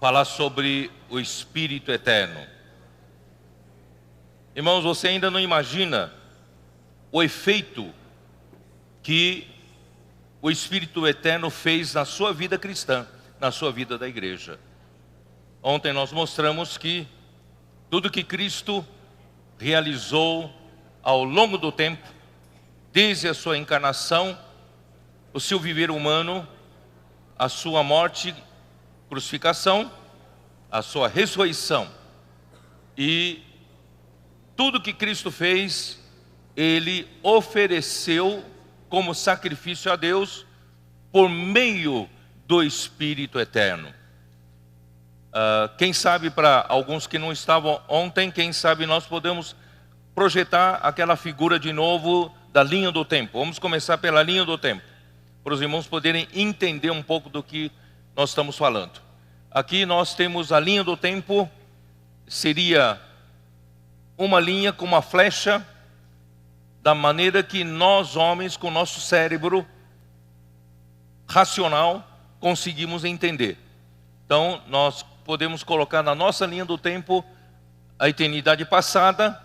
falar sobre o Espírito Eterno. Irmãos, você ainda não imagina o efeito que o Espírito Eterno fez na sua vida cristã, na sua vida da igreja. Ontem nós mostramos que tudo que Cristo realizou ao longo do tempo, desde a sua encarnação, o seu viver humano, a sua morte, crucificação, a sua ressurreição e tudo que Cristo fez, Ele ofereceu como sacrifício a Deus por meio do Espírito Eterno. Quem sabe, para alguns que não estavam ontem, quem sabe nós podemos projetar aquela figura de novo da linha do tempo. Vamos começar pela linha do tempo, para os irmãos poderem entender um pouco do que nós estamos falando. Aqui nós temos a linha do tempo, seria uma linha com uma flecha, da maneira que nós homens, com o nosso cérebro racional, conseguimos entender. Então nós podemos colocar na nossa linha do tempo a eternidade passada,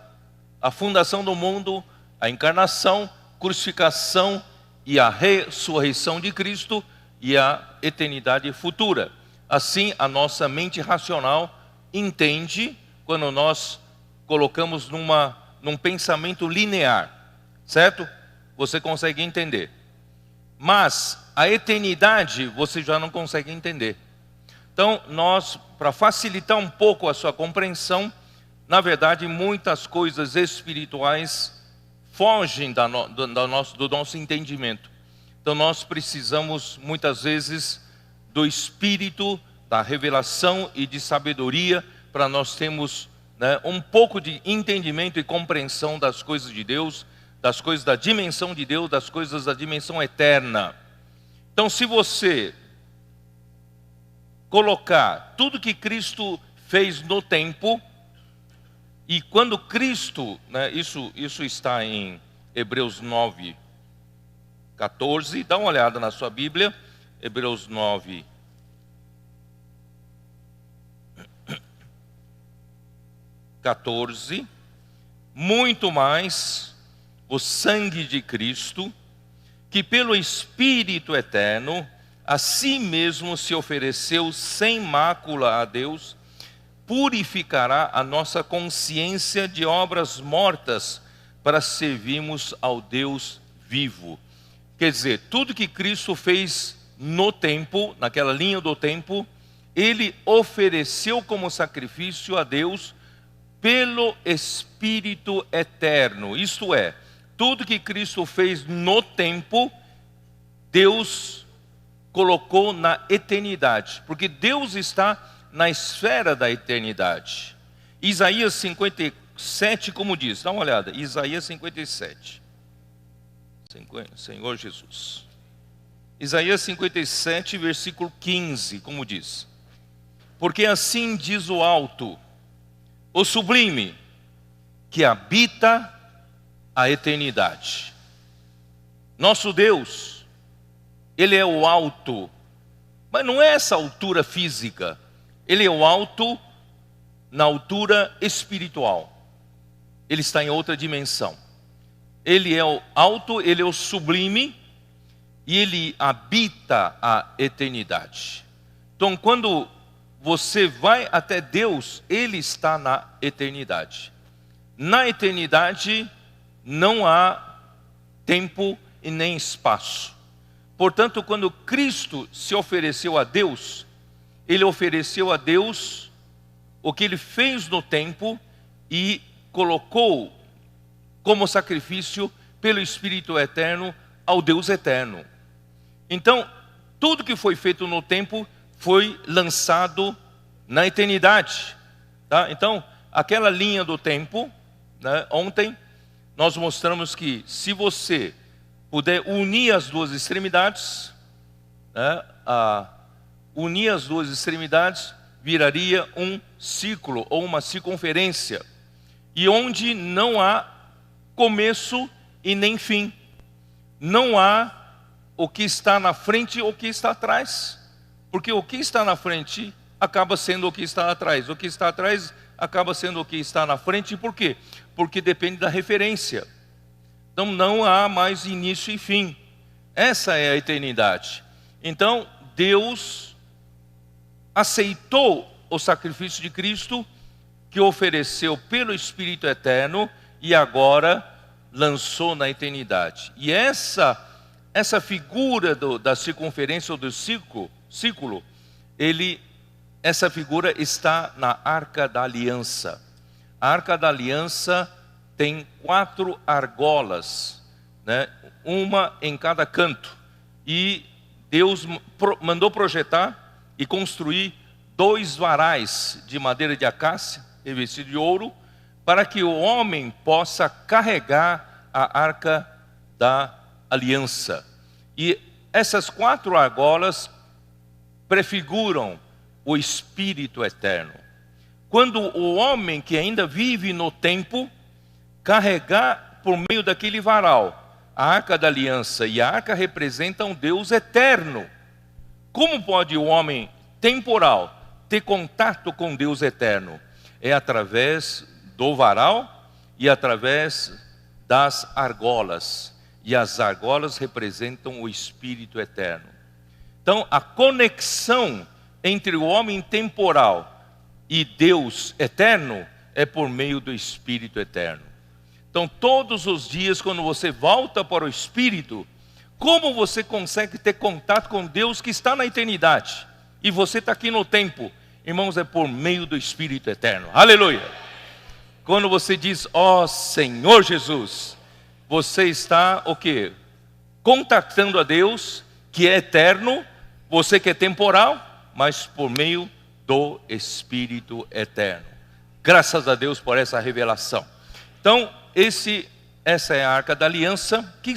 a fundação do mundo, a encarnação, crucificação e a ressurreição de Cristo e a eternidade futura. Assim, a nossa mente racional entende quando nós colocamos num pensamento linear, certo? Você consegue entender. Mas a eternidade você já não consegue entender. Então, nós, para facilitar um pouco a sua compreensão, na verdade, muitas coisas espirituais fogem do nosso entendimento. Então, nós precisamos, muitas vezes, do Espírito, da revelação e de sabedoria, para nós termos um pouco de entendimento e compreensão das coisas de Deus, das coisas da dimensão de Deus, das coisas da dimensão eterna. Então, se você colocar tudo que Cristo fez no tempo, e quando Cristo, isso está em Hebreus 9, 14, dá uma olhada na sua Bíblia, Hebreus 9, 14, muito mais o sangue de Cristo, que pelo Espírito Eterno, a si mesmo se ofereceu sem mácula a Deus, purificará a nossa consciência de obras mortas, para servirmos ao Deus vivo. Quer dizer, tudo que Cristo fez no tempo, naquela linha do tempo, Ele ofereceu como sacrifício a Deus, pelo Espírito Eterno. Isto é, tudo que Cristo fez no tempo, Deus colocou na eternidade, porque Deus está na esfera da eternidade. Isaías 57, como diz, dá uma olhada, Isaías 57, Senhor Jesus. Isaías 57, versículo 15, como diz: porque assim diz o alto, o sublime, que habita a eternidade. Nosso Deus, Ele é o alto, mas não é essa altura física. Ele é o alto na altura espiritual. Ele está em outra dimensão. Ele é o alto, Ele é o sublime, e Ele habita a eternidade. Então, quando você vai até Deus, Ele está na eternidade. Na eternidade não há tempo e nem espaço. Portanto, quando Cristo se ofereceu a Deus, Ele ofereceu a Deus o que Ele fez no tempo e colocou como sacrifício pelo Espírito Eterno ao Deus Eterno. Então, tudo que foi feito no tempo foi lançado na eternidade. Tá? Então, aquela linha do tempo, ontem nós mostramos que se você puder unir as duas extremidades, unir as duas extremidades, viraria um círculo ou uma circunferência, e onde não há começo e nem fim. Não há o que está na frente ou o que está atrás, porque o que está na frente acaba sendo o que está atrás. O que está atrás acaba sendo o que está na frente. Por quê? Porque depende da referência. Então não há mais início e fim. Essa é a eternidade. Então Deus aceitou o sacrifício de Cristo, que ofereceu pelo Espírito Eterno, e agora lançou na eternidade. E essa figura da circunferência ou do círculo, essa figura está na Arca da Aliança. A Arca da Aliança tem 4 argolas, né? Uma em cada canto. E Deus mandou projetar e construir 2 varais de madeira de acácia, revestido de ouro, para que o homem possa carregar a Arca da Aliança. E essas 4 argolas prefiguram o Espírito Eterno. Quando o homem que ainda vive no tempo carregar por meio daquele varal a Arca da Aliança, e a Arca representa um Deus eterno, como pode o homem temporal ter contato com Deus eterno? É através do varal e através das argolas. E as argolas representam o Espírito Eterno. Então, a conexão entre o homem temporal e Deus eterno é por meio do Espírito Eterno. Então, todos os dias, quando você volta para o Espírito, como você consegue ter contato com Deus que está na eternidade? E você está aqui no tempo. Irmãos, é por meio do Espírito Eterno. Aleluia! Quando você diz, ó Senhor Jesus, você está o quê? Contactando a Deus, que é eterno, você que é temporal, mas por meio do Espírito Eterno. Graças a Deus por essa revelação. Então, essa é a Arca da Aliança. Que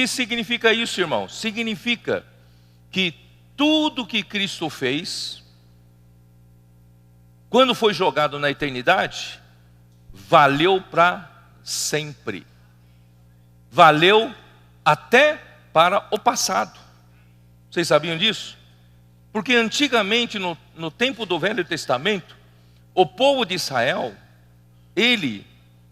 significa isso, irmão? Significa que tudo que Cristo fez, quando foi jogado na eternidade, valeu para sempre. Valeu até para o passado. Vocês sabiam disso? Porque antigamente, no tempo do Velho Testamento, o povo de Israel, ele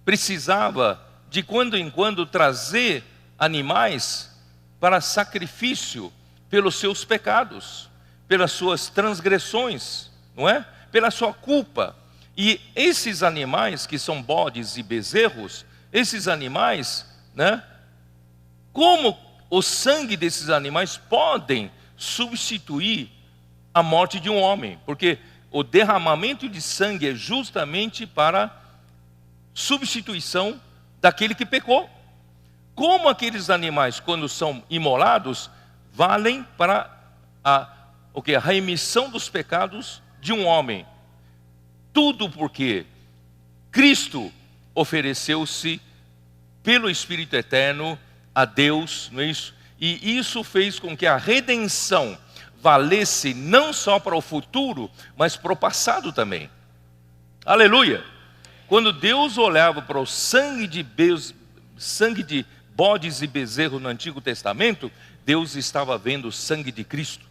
precisava de quando em quando trazer animais para sacrifício pelos seus pecados, pelas suas transgressões, não é? Pela sua culpa. E esses animais que são bodes e bezerros, esses animais, né? Como o sangue desses animais podem substituir a morte de um homem? Porque o derramamento de sangue é justamente para substituição daquele que pecou. Como aqueles animais, quando são imolados, valem para a remissão dos pecados de um homem. Tudo porque Cristo ofereceu-se pelo Espírito Eterno a Deus, não é isso? E isso fez com que a redenção valesse não só para o futuro, mas para o passado também. Aleluia! Quando Deus olhava para o sangue de bodes e bezerros no Antigo Testamento, Deus estava vendo o sangue de Cristo.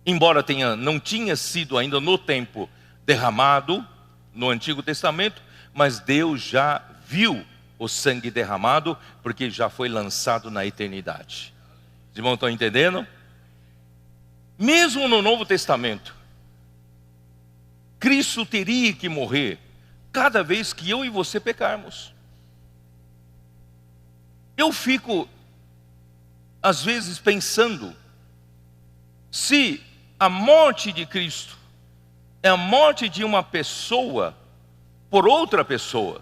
Embora não tinha sido ainda no tempo derramado no Antigo Testamento, mas Deus já viu o sangue derramado, porque já foi lançado na eternidade. Os irmãos estão entendendo? Mesmo no Novo Testamento, Cristo teria que morrer cada vez que eu e você pecarmos. Eu fico, às vezes, pensando, se a morte de Cristo é a morte de uma pessoa por outra pessoa.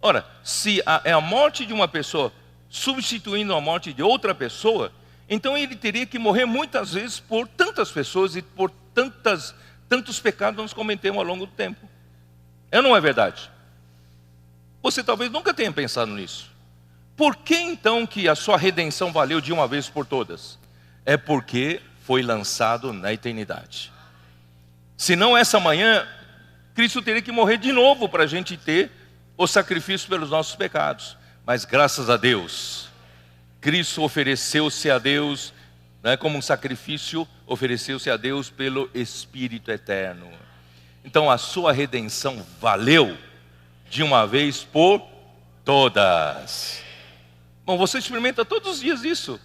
Ora, se é a morte de uma pessoa substituindo a morte de outra pessoa, então ele teria que morrer muitas vezes por tantas pessoas e por tantos pecados que nós cometemos ao longo do tempo. É ou não é verdade? Você talvez nunca tenha pensado nisso. Por que então que a sua redenção valeu de uma vez por todas? É porque foi lançado na eternidade. Senão essa manhã, Cristo teria que morrer de novo para a gente ter o sacrifício pelos nossos pecados. Mas graças a Deus, Cristo ofereceu-se a Deus, né? Como um sacrifício, ofereceu-se a Deus pelo Espírito eterno. Então a sua redenção valeu de uma vez por todas. Bom, você experimenta todos os dias isso,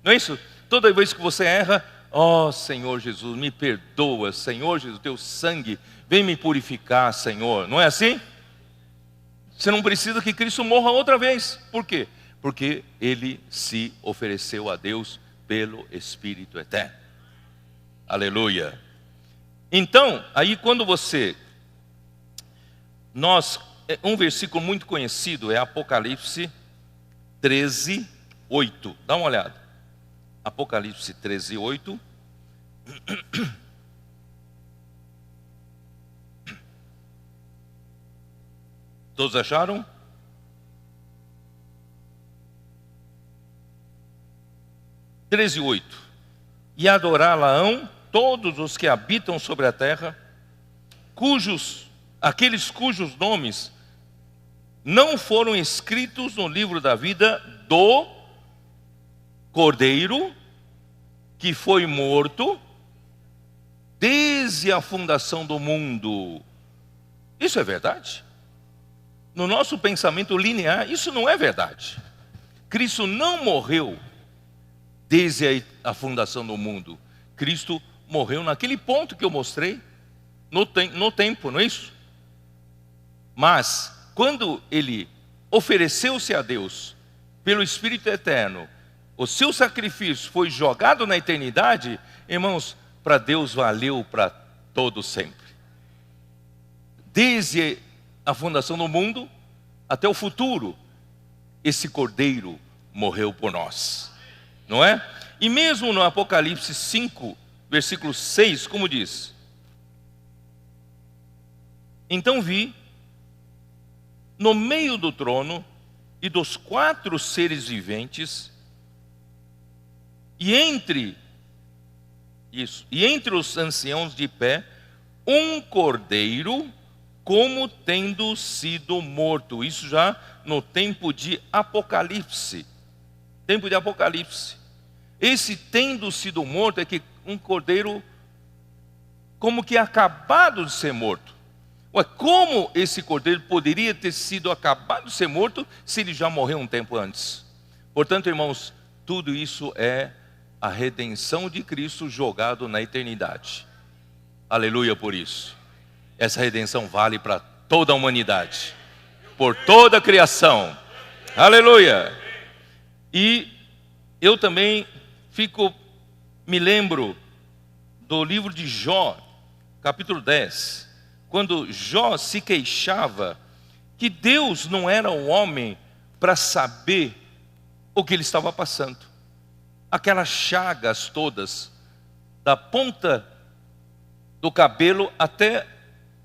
não é isso? Toda vez que você erra, ó Senhor Jesus, me perdoa, Senhor Jesus, teu sangue vem me purificar, Senhor. Não é assim? Você não precisa que Cristo morra outra vez. Por quê? Porque Ele se ofereceu a Deus pelo Espírito eterno. Aleluia. Então, aí quando um versículo muito conhecido é Apocalipse 13, 8. Dá uma olhada. Apocalipse 13, 8. Todos acharam? Treze, 8. E adorá-la-ão todos os que habitam sobre a terra, aqueles cujos nomes não foram escritos no livro da vida do Cordeiro, que foi morto desde a fundação do mundo. Isso é verdade? No nosso pensamento linear, isso não é verdade. Cristo não morreu desde a fundação do mundo. Cristo morreu naquele ponto que eu mostrei, no tempo, não é isso? Mas, quando Ele ofereceu-se a Deus pelo Espírito eterno, o seu sacrifício foi jogado na eternidade, irmãos, para Deus valeu para todo sempre. Desde a fundação do mundo até o futuro, esse Cordeiro morreu por nós, não é? E mesmo no Apocalipse 5, versículo 6, como diz: então vi, no meio do trono e dos 4 seres viventes, e entre os anciãos de pé, um cordeiro, como tendo sido morto. Isso já no tempo de Apocalipse. Tempo de Apocalipse. Esse tendo sido morto é que um cordeiro como que acabado de ser morto. Ué, como esse cordeiro poderia ter sido acabado de ser morto se ele já morreu um tempo antes? Portanto, irmãos, tudo isso é a redenção de Cristo jogado na eternidade. Aleluia por isso. Essa redenção vale para toda a humanidade, por toda a criação. Aleluia. E eu também me lembro do livro de Jó, capítulo 10, quando Jó se queixava que Deus não era um homem para saber o que ele estava passando. Aquelas chagas todas, da ponta do cabelo até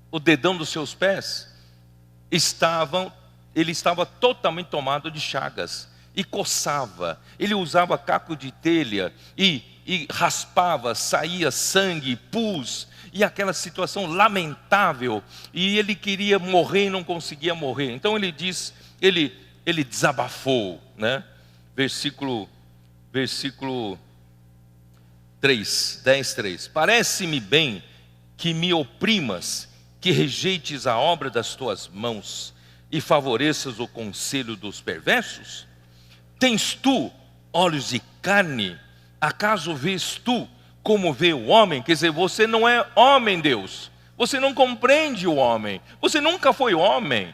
o dedão dos seus pés, ele estava totalmente tomado de chagas, e coçava, ele usava caco de telha, e raspava, saía sangue, pus, e aquela situação lamentável, e ele queria morrer e não conseguia morrer. Então ele diz, ele desabafou, né? Versículo 3, 10, 3. Parece-me bem que me oprimas, que rejeites a obra das tuas mãos e favoreças o conselho dos perversos? Tens tu olhos de carne? Acaso vês tu como vê o homem? Quer dizer, você não é homem, Deus. Você não compreende o homem. Você nunca foi homem.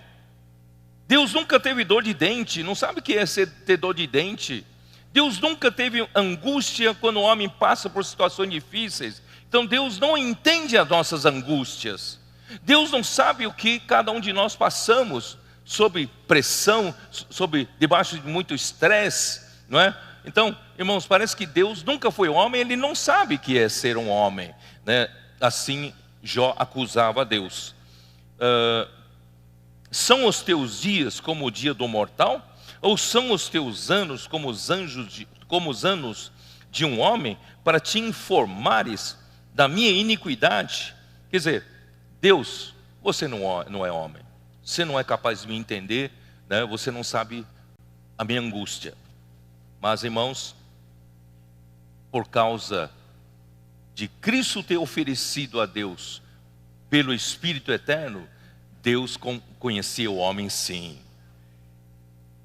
Deus nunca teve dor de dente. Não sabe o que é ter dor de dente. Deus nunca teve angústia quando o homem passa por situações difíceis. Então Deus não entende as nossas angústias. Deus não sabe o que cada um de nós passamos sob pressão, debaixo de muito estresse, não é? Então, irmãos, parece que Deus nunca foi homem, ele não sabe o que é ser um homem, né? Assim Jó acusava a Deus. São os teus dias como o dia do mortal? Ou são os teus anos como os anos de um homem, para te informares da minha iniquidade? Quer dizer, Deus, você não é homem, você não é capaz de me entender, né? Você não sabe a minha angústia. Mas, irmãos, por causa de Cristo ter oferecido a Deus pelo Espírito Eterno, Deus conhecia o homem sim.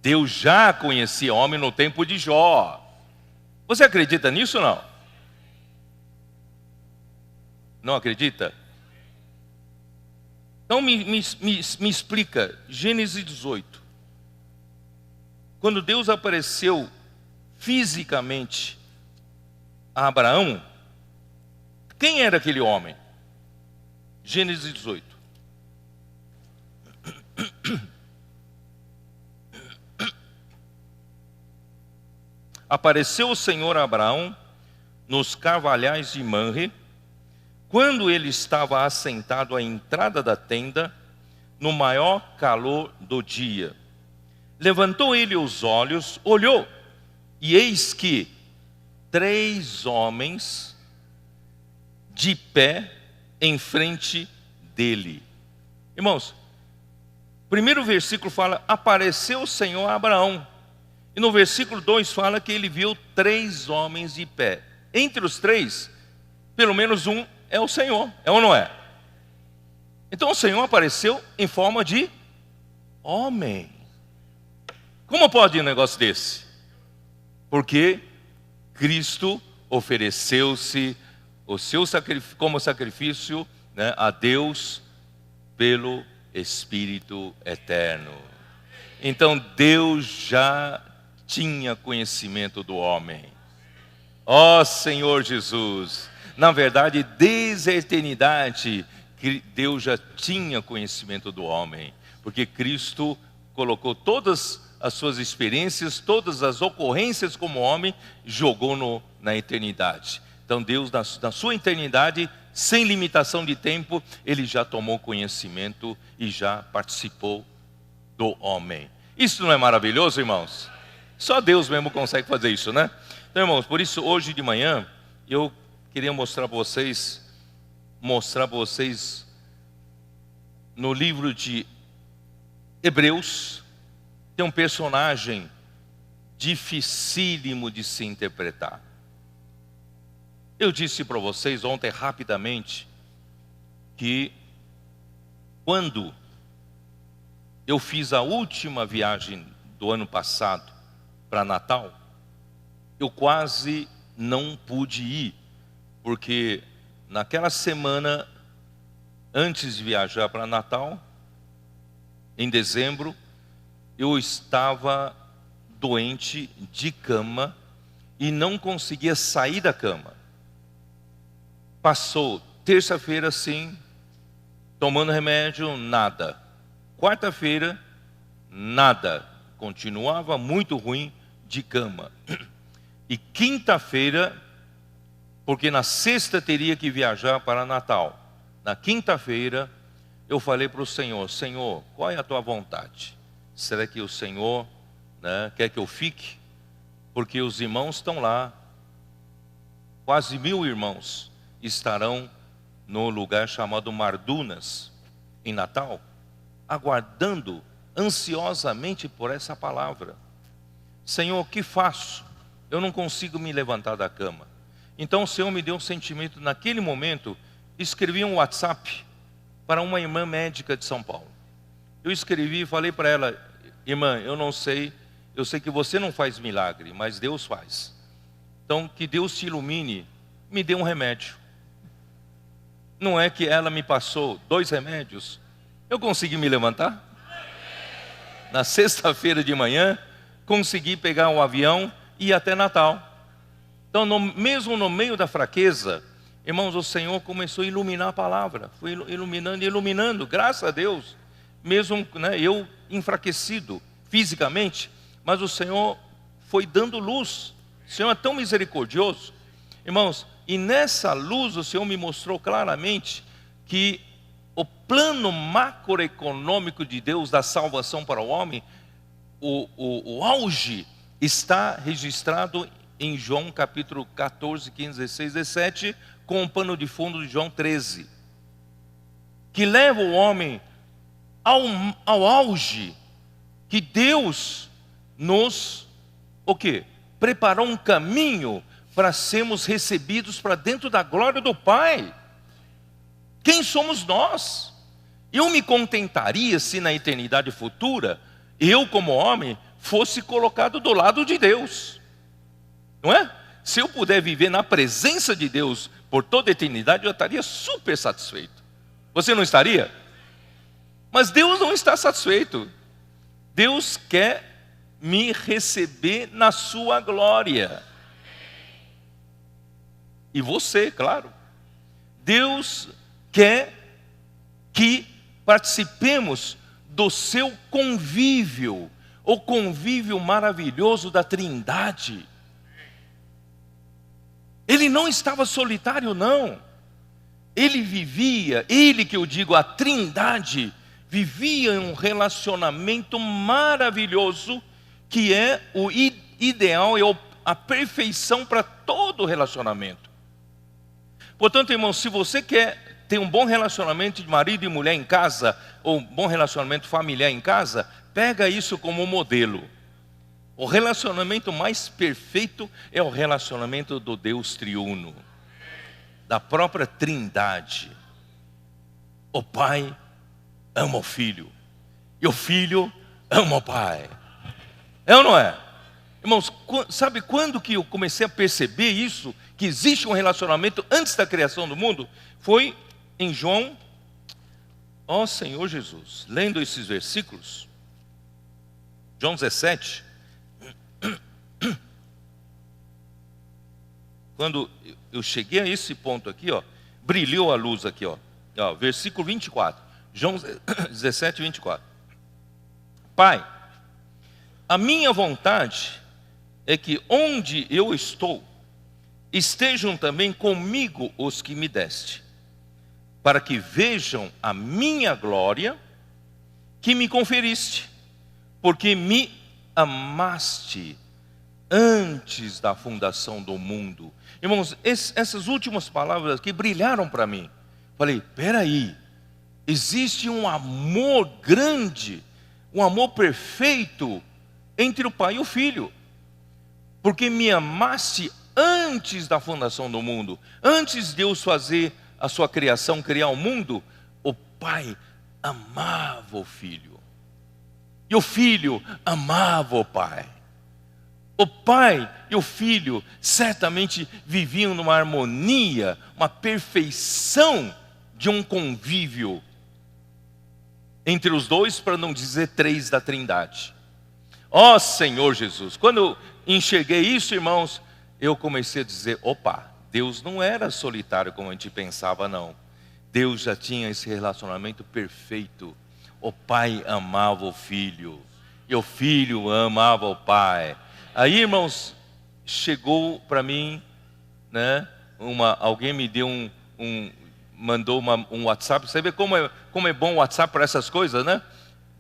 Deus já conhecia o homem no tempo de Jó. Você acredita nisso ou não? Não acredita? Então me explica, Gênesis 18. Quando Deus apareceu fisicamente a Abraão, quem era aquele homem? Gênesis 18. Apareceu o Senhor a Abraão nos carvalhais de Manre, quando ele estava assentado à entrada da tenda, no maior calor do dia. Levantou ele os olhos, olhou, e eis que 3 homens de pé em frente dele. Irmãos, o primeiro versículo fala, apareceu o Senhor a Abraão. E no versículo 2 fala que ele viu 3 homens de pé. Entre os 3, pelo menos um é o Senhor, é ou não é? Então o Senhor apareceu em forma de homem. Como pode um negócio desse? Porque Cristo ofereceu-se como sacrifício, né, a Deus pelo Espírito Eterno. Então Deus já tinha conhecimento do homem. Ó Senhor Jesus, na verdade, desde a eternidade, Deus já tinha conhecimento do homem, porque Cristo colocou todas as suas experiências, todas as ocorrências como homem, jogou na eternidade. Então Deus, na sua eternidade, sem limitação de tempo, Ele já tomou conhecimento e já participou do homem. Isso não é maravilhoso, irmãos? Só Deus mesmo consegue fazer isso, né? Então, irmãos, por isso hoje de manhã eu queria mostrar para vocês no livro de Hebreus, tem um personagem dificílimo de se interpretar. Eu disse para vocês ontem rapidamente que quando eu fiz a última viagem do ano passado para Natal, eu quase não pude ir, porque naquela semana antes de viajar para Natal, em dezembro, eu estava doente de cama e não conseguia sair da cama. Passou terça-feira sim, tomando remédio, nada. Quarta-feira, nada. Continuava muito ruim de cama. E quinta-feira, porque na sexta teria que viajar para Natal. Na quinta-feira, eu falei para o Senhor, Senhor, qual é a tua vontade? Será que o Senhor, né, quer que eu fique? Porque os irmãos estão lá, quase 1000 irmãos estarão no lugar chamado Mardunas, em Natal, aguardando ansiosamente por essa palavra. Senhor, o que faço? Eu não consigo me levantar da cama. Então o Senhor me deu um sentimento, naquele momento, escrevi um WhatsApp para uma irmã médica de São Paulo. Eu escrevi e falei para ela, irmã, eu sei que você não faz milagre, mas Deus faz. Então que Deus te ilumine, me dê um remédio. Não é que ela me passou 2 remédios, eu consegui me levantar. Na sexta-feira de manhã, consegui pegar um avião e ir até Natal. Então, mesmo no meio da fraqueza, irmãos, o Senhor começou a iluminar a palavra. Foi iluminando e iluminando, graças a Deus. Mesmo, né, eu enfraquecido fisicamente, mas o Senhor foi dando luz. O Senhor é tão misericordioso. Irmãos, e nessa luz o Senhor me mostrou claramente que o plano macroeconômico de Deus da salvação para o homem, o auge está registrado em João capítulo 14, 15, 16, 17, com o pano de fundo de João 13, que leva o homem ao auge, que Deus nos, preparou um caminho para sermos recebidos para dentro da glória do Pai. Quem somos nós? Eu me contentaria se na eternidade futura, eu como homem, fosse colocado do lado de Deus. Não é? Se eu puder viver na presença de Deus por toda a eternidade, eu estaria super satisfeito. Você não estaria? Mas Deus não está satisfeito. Deus quer me receber na sua glória. E você, claro. Deus quer que participemos do seu convívio, o convívio maravilhoso da Trindade. Ele não estava solitário, não. Ele vivia, ele que eu digo, a Trindade, vivia um relacionamento maravilhoso, que é o ideal, é a perfeição para todo relacionamento. Portanto, irmão, se você quer ter um bom relacionamento de marido e mulher em casa, ou um bom relacionamento familiar em casa, pega isso como modelo. O relacionamento mais perfeito é o relacionamento do Deus triuno, da própria Trindade. O Pai ama o Filho, e o Filho ama o Pai. É ou não é? Irmãos, sabe quando que eu comecei a perceber isso? Que existe um relacionamento antes da criação do mundo? Foi em João, ó Senhor Jesus, lendo esses versículos, João 17, quando eu cheguei a esse ponto aqui, ó, brilhou a luz aqui, ó, versículo 24, João 17, 24. Pai, a minha vontade é que onde eu estou, estejam também comigo os que me deste, para que vejam a minha glória que me conferiste, porque me amaste antes da fundação do mundo. Irmãos, essas últimas palavras aqui brilharam para mim. Falei, peraí, existe um amor grande, um amor perfeito entre o Pai e o Filho, porque me amaste antes da fundação do mundo. Antes de Deus fazer a sua criação, criar o mundo, o Pai amava o Filho, e o Filho amava o Pai. O Pai e o Filho certamente viviam numa harmonia, uma perfeição de um convívio entre os dois, para não dizer três da Trindade. Ó Senhor Jesus, quando eu enxerguei isso, irmãos, eu comecei a dizer, opa, Deus não era solitário como a gente pensava, não. Deus já tinha esse relacionamento perfeito. O Pai amava o Filho, e o Filho amava o Pai. Aí, irmãos, chegou para mim, né, alguém me deu mandou um WhatsApp. Você vê como é bom o WhatsApp para essas coisas, né?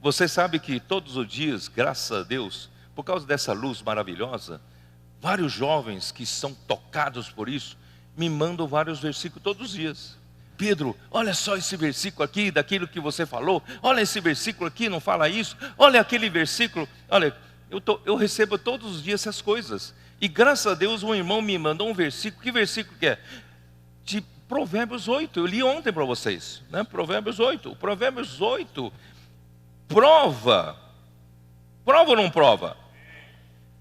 Você sabe que todos os dias, graças a Deus, por causa dessa luz maravilhosa, vários jovens que são tocados por isso, me mandam vários versículos todos os dias. Pedro, olha só esse versículo aqui, daquilo que você falou. Olha esse versículo aqui, não fala isso. Olha aquele versículo. Olha, eu recebo todos os dias essas coisas. E graças a Deus um irmão me mandou um versículo. Que versículo que é? De Provérbios 8. Eu li ontem para vocês, né? Provérbios 8. O Provérbios 8 prova ou não prova?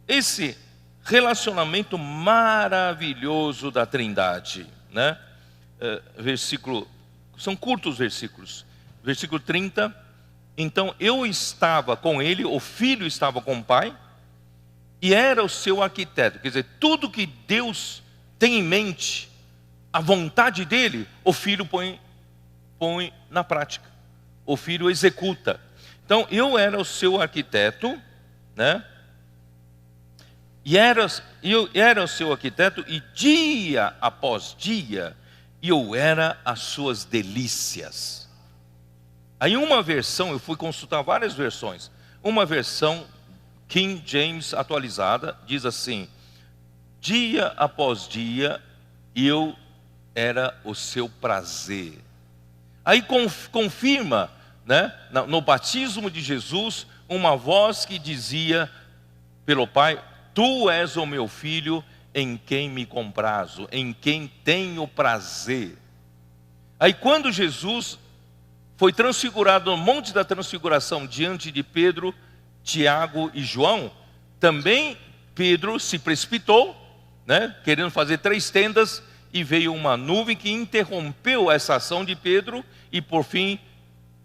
Esse relacionamento maravilhoso da Trindade, né? Versículo, são curtos versículos. Versículo 30. Então eu estava com ele, o Filho estava com o Pai, e era o seu arquiteto. Quer dizer, tudo que Deus tem em mente, a vontade dele, o Filho põe na prática. O Filho executa. Então eu era o seu arquiteto, né? Eu era o seu arquiteto, e dia após dia eu era as suas delícias. Aí uma versão, eu fui consultar várias versões. Uma versão, King James atualizada, diz assim: dia após dia eu era o seu prazer. Aí confirma, né, no batismo de Jesus, uma voz que dizia pelo Pai: tu és o meu filho em quem me comprazo, em quem tenho prazer. Aí quando Jesus foi transfigurado no Monte da Transfiguração diante de Pedro, Tiago e João, também Pedro se precipitou, querendo fazer 3 tendas, e veio uma nuvem que interrompeu essa ação de Pedro, e por fim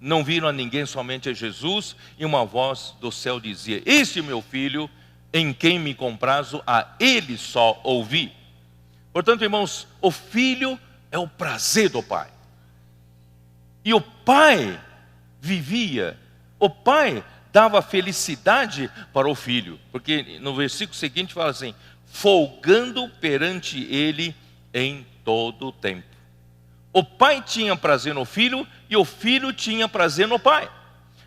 não viram a ninguém, somente a Jesus, e uma voz do céu dizia: este meu filho, em quem me comprazo, a ele só ouvi. Portanto, irmãos, o filho é o prazer do pai. E o pai o pai dava felicidade para o filho, porque no versículo seguinte fala assim: folgando perante ele em todo o tempo. O pai tinha prazer no filho e o filho tinha prazer no pai.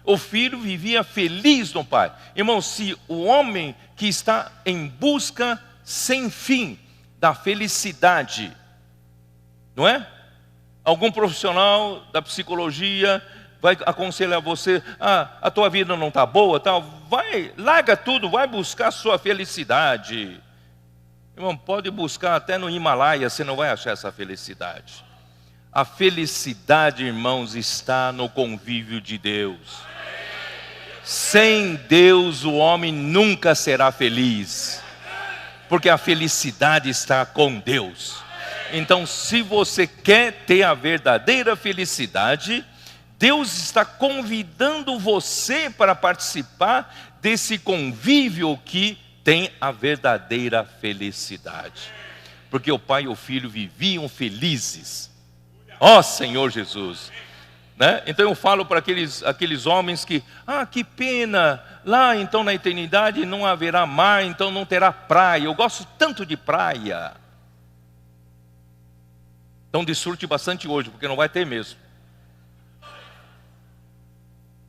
O filho vivia feliz no pai. Irmão, se o homem que está em busca sem fim da felicidade, não é? Algum profissional da psicologia vai aconselhar você: a tua vida não está boa, tal, larga tudo, vai buscar a sua felicidade. Irmão, pode buscar até no Himalaia, você não vai achar essa felicidade. A felicidade, irmãos, está no convívio de Deus. Sem Deus o homem nunca será feliz, porque a felicidade está com Deus. Então, se você quer ter a verdadeira felicidade, Deus está convidando você para participar desse convívio que tem a verdadeira felicidade. Porque o pai e o filho viviam felizes. Ó Senhor Jesus! Então eu falo para aqueles homens que pena, lá então na eternidade não haverá mar, então não terá praia. Eu gosto tanto de praia. Então desfrute bastante hoje, porque não vai ter mesmo.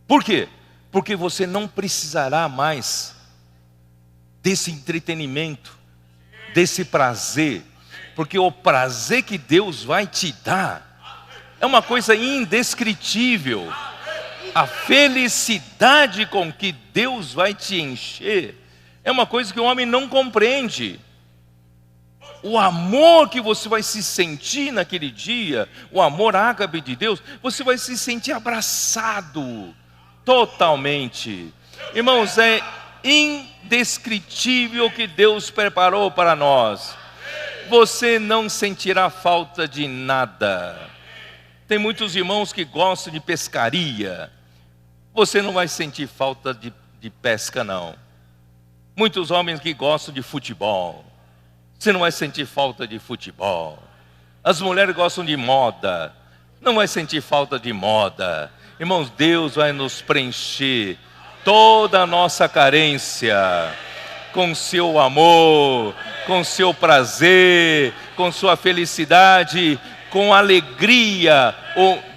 Por quê? Porque você não precisará mais desse entretenimento, desse prazer, porque o prazer que Deus vai te dar é uma coisa indescritível. A felicidade com que Deus vai te encher é uma coisa que o homem não compreende. O amor que você vai se sentir naquele dia, o amor ágape de Deus, você vai se sentir abraçado totalmente. Irmãos, é indescritível o que Deus preparou para nós. Você não sentirá falta de nada. Tem muitos irmãos que gostam de pescaria. Você não vai sentir falta de pesca, não. Muitos homens que gostam de futebol. Você não vai sentir falta de futebol. As mulheres gostam de moda. Não vai sentir falta de moda. Irmãos, Deus vai nos preencher toda a nossa carência com seu amor, com seu prazer, com sua felicidade, com alegria.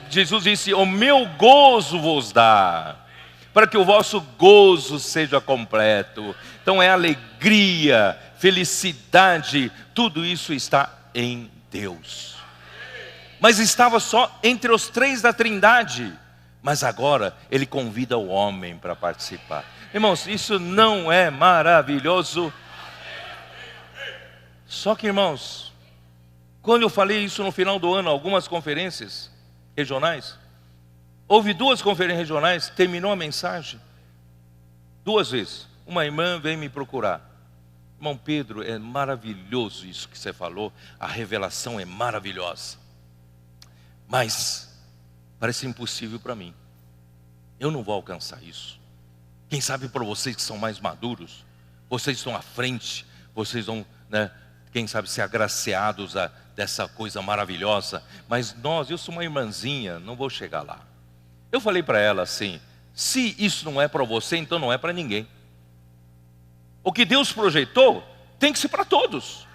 Jesus disse: o meu gozo vos dá, para que o vosso gozo seja completo. Então é alegria, felicidade, tudo isso está em Deus. Mas estava só entre os 3 da Trindade. Mas agora Ele convida o homem para participar. Irmãos, isso não é maravilhoso? Só que, irmãos, quando eu falei isso no final do ano, algumas conferências regionais, houve 2 conferências regionais, terminou a mensagem 2 vezes. Uma irmã veio me procurar: irmão Pedro, é maravilhoso isso que você falou, a revelação é maravilhosa, mas parece impossível para mim, eu não vou alcançar isso. Quem sabe para vocês que são mais maduros, vocês estão à frente, vocês vão, quem sabe, ser agraciados dessa coisa maravilhosa. Mas eu sou uma irmãzinha, não vou chegar lá. Eu falei para ela assim: se isso não é para você, então não é para ninguém. O que Deus projetou tem que ser para todos.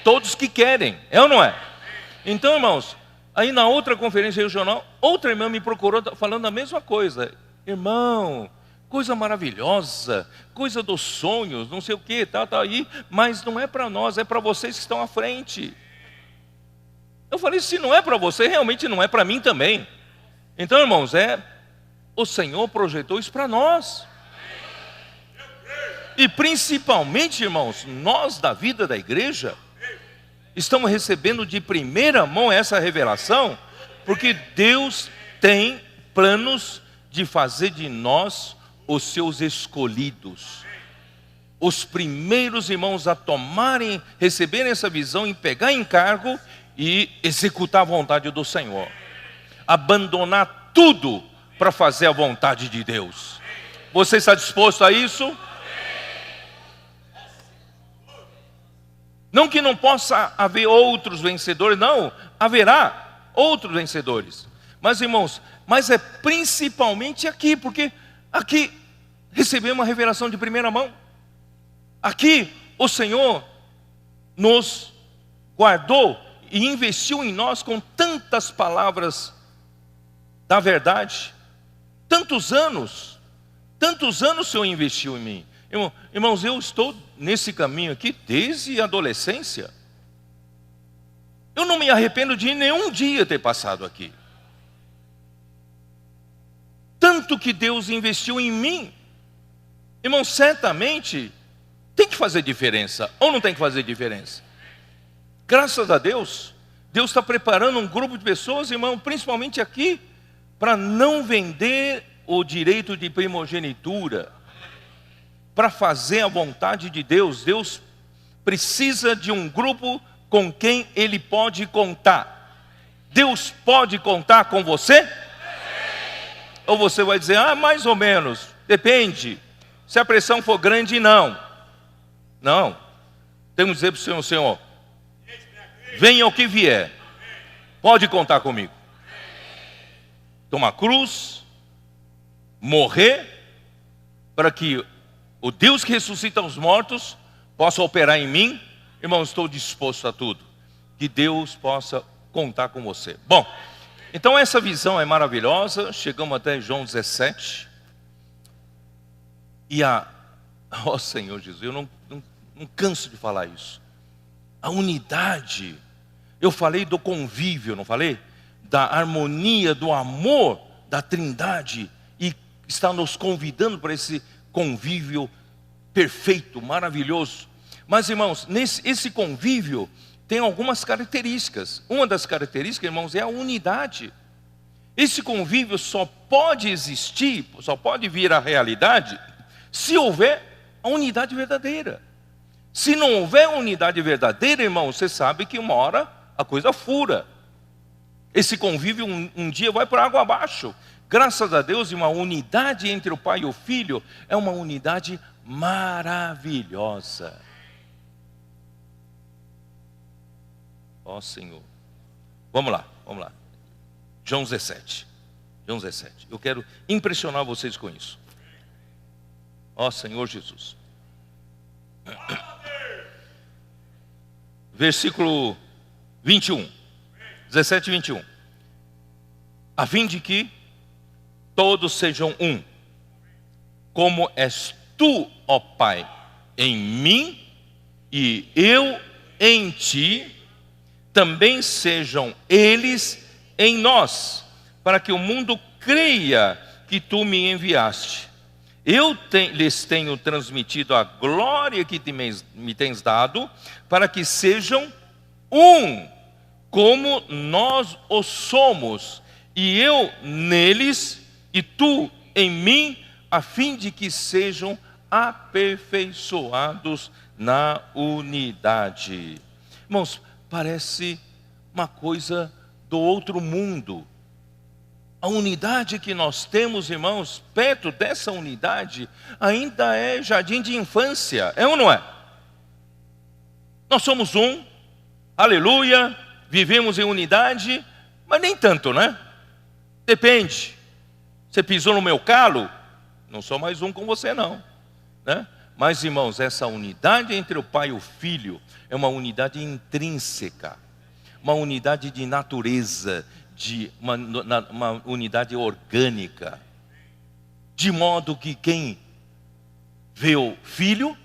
Todos que querem, é ou não é? Então, irmãos, aí na outra conferência regional, outra irmã me procurou falando a mesma coisa: irmão, coisa maravilhosa, coisa dos sonhos, não sei o que, tá aí, mas não é para nós, é para vocês que estão à frente. Eu falei: se não é para você, realmente não é para mim também. Então, irmãos, o Senhor projetou isso para nós. E principalmente, irmãos, nós da vida da igreja, estamos recebendo de primeira mão essa revelação, porque Deus tem planos de fazer de nós os seus escolhidos. Os primeiros irmãos a tomarem, receberem essa visão e pegar encargo e executar a vontade do Senhor. Abandonar tudo para fazer a vontade de Deus. Você está disposto a isso? Não que não possa haver outros vencedores, não, haverá outros vencedores. Mas irmãos, mas é principalmente aqui, porque aqui recebemos uma revelação de primeira mão. Aqui o Senhor nos guardou e investiu em nós com tantas palavras da verdade. Tantos anos o Senhor investiu em mim. Irmãos, eu estou nesse caminho aqui desde a adolescência. Eu não me arrependo de nenhum dia ter passado aqui. Tanto que Deus investiu em mim. Irmão, certamente tem que fazer diferença, ou não tem que fazer diferença? Graças a Deus, Deus está preparando um grupo de pessoas, irmão, principalmente aqui, para não vender o direito de primogenitura, para fazer a vontade de Deus. Deus precisa de um grupo com quem Ele pode contar. Deus pode contar com você? Ou você vai dizer, mais ou menos, depende. Se a pressão for grande, não. Não. Temos que dizer para o Senhor, venha o que vier, pode contar comigo. Tomar cruz, morrer, para que o Deus que ressuscita os mortos possa operar em mim. Irmão, estou disposto a tudo. Que Deus possa contar com você. Bom, então essa visão é maravilhosa. Chegamos até João 17. E Senhor Jesus, eu não canso de falar isso. A unidade. Eu falei do convívio, não falei? Da harmonia, do amor da Trindade. E está nos convidando para esse convívio perfeito, maravilhoso. Mas irmãos, esse convívio tem algumas características. Uma das características, irmãos, é a unidade. Esse convívio só pode existir, só pode vir à realidade, se houver a unidade verdadeira. Se não houver unidade verdadeira, irmão, você sabe que uma hora a coisa fura. Esse convívio um dia vai para água abaixo. Graças a Deus, uma unidade entre o Pai e o Filho é uma unidade maravilhosa. Ó Senhor. Vamos lá. João 17. Eu quero impressionar vocês com isso. Ó Senhor Jesus. Versículo 21. 17 e 21. A fim de que todos sejam um, como és tu, ó Pai, em mim e eu em ti, também sejam eles em nós, para que o mundo creia que tu me enviaste. Eu lhes tenho transmitido a glória que me tens dado, para que sejam um, como nós o somos, e eu neles e tu em mim, a fim de que sejam aperfeiçoados na unidade. Irmãos, parece uma coisa do outro mundo. A unidade que nós temos, irmãos, perto dessa unidade, ainda é jardim de infância, é ou não é? Nós somos um, aleluia, vivemos em unidade, mas nem tanto, né? Depende. Você pisou no meu calo, não sou mais um com você não, né? Mas irmãos, essa unidade entre o Pai e o Filho é uma unidade intrínseca, uma unidade de natureza, uma unidade orgânica, de modo que quem vê o Filho,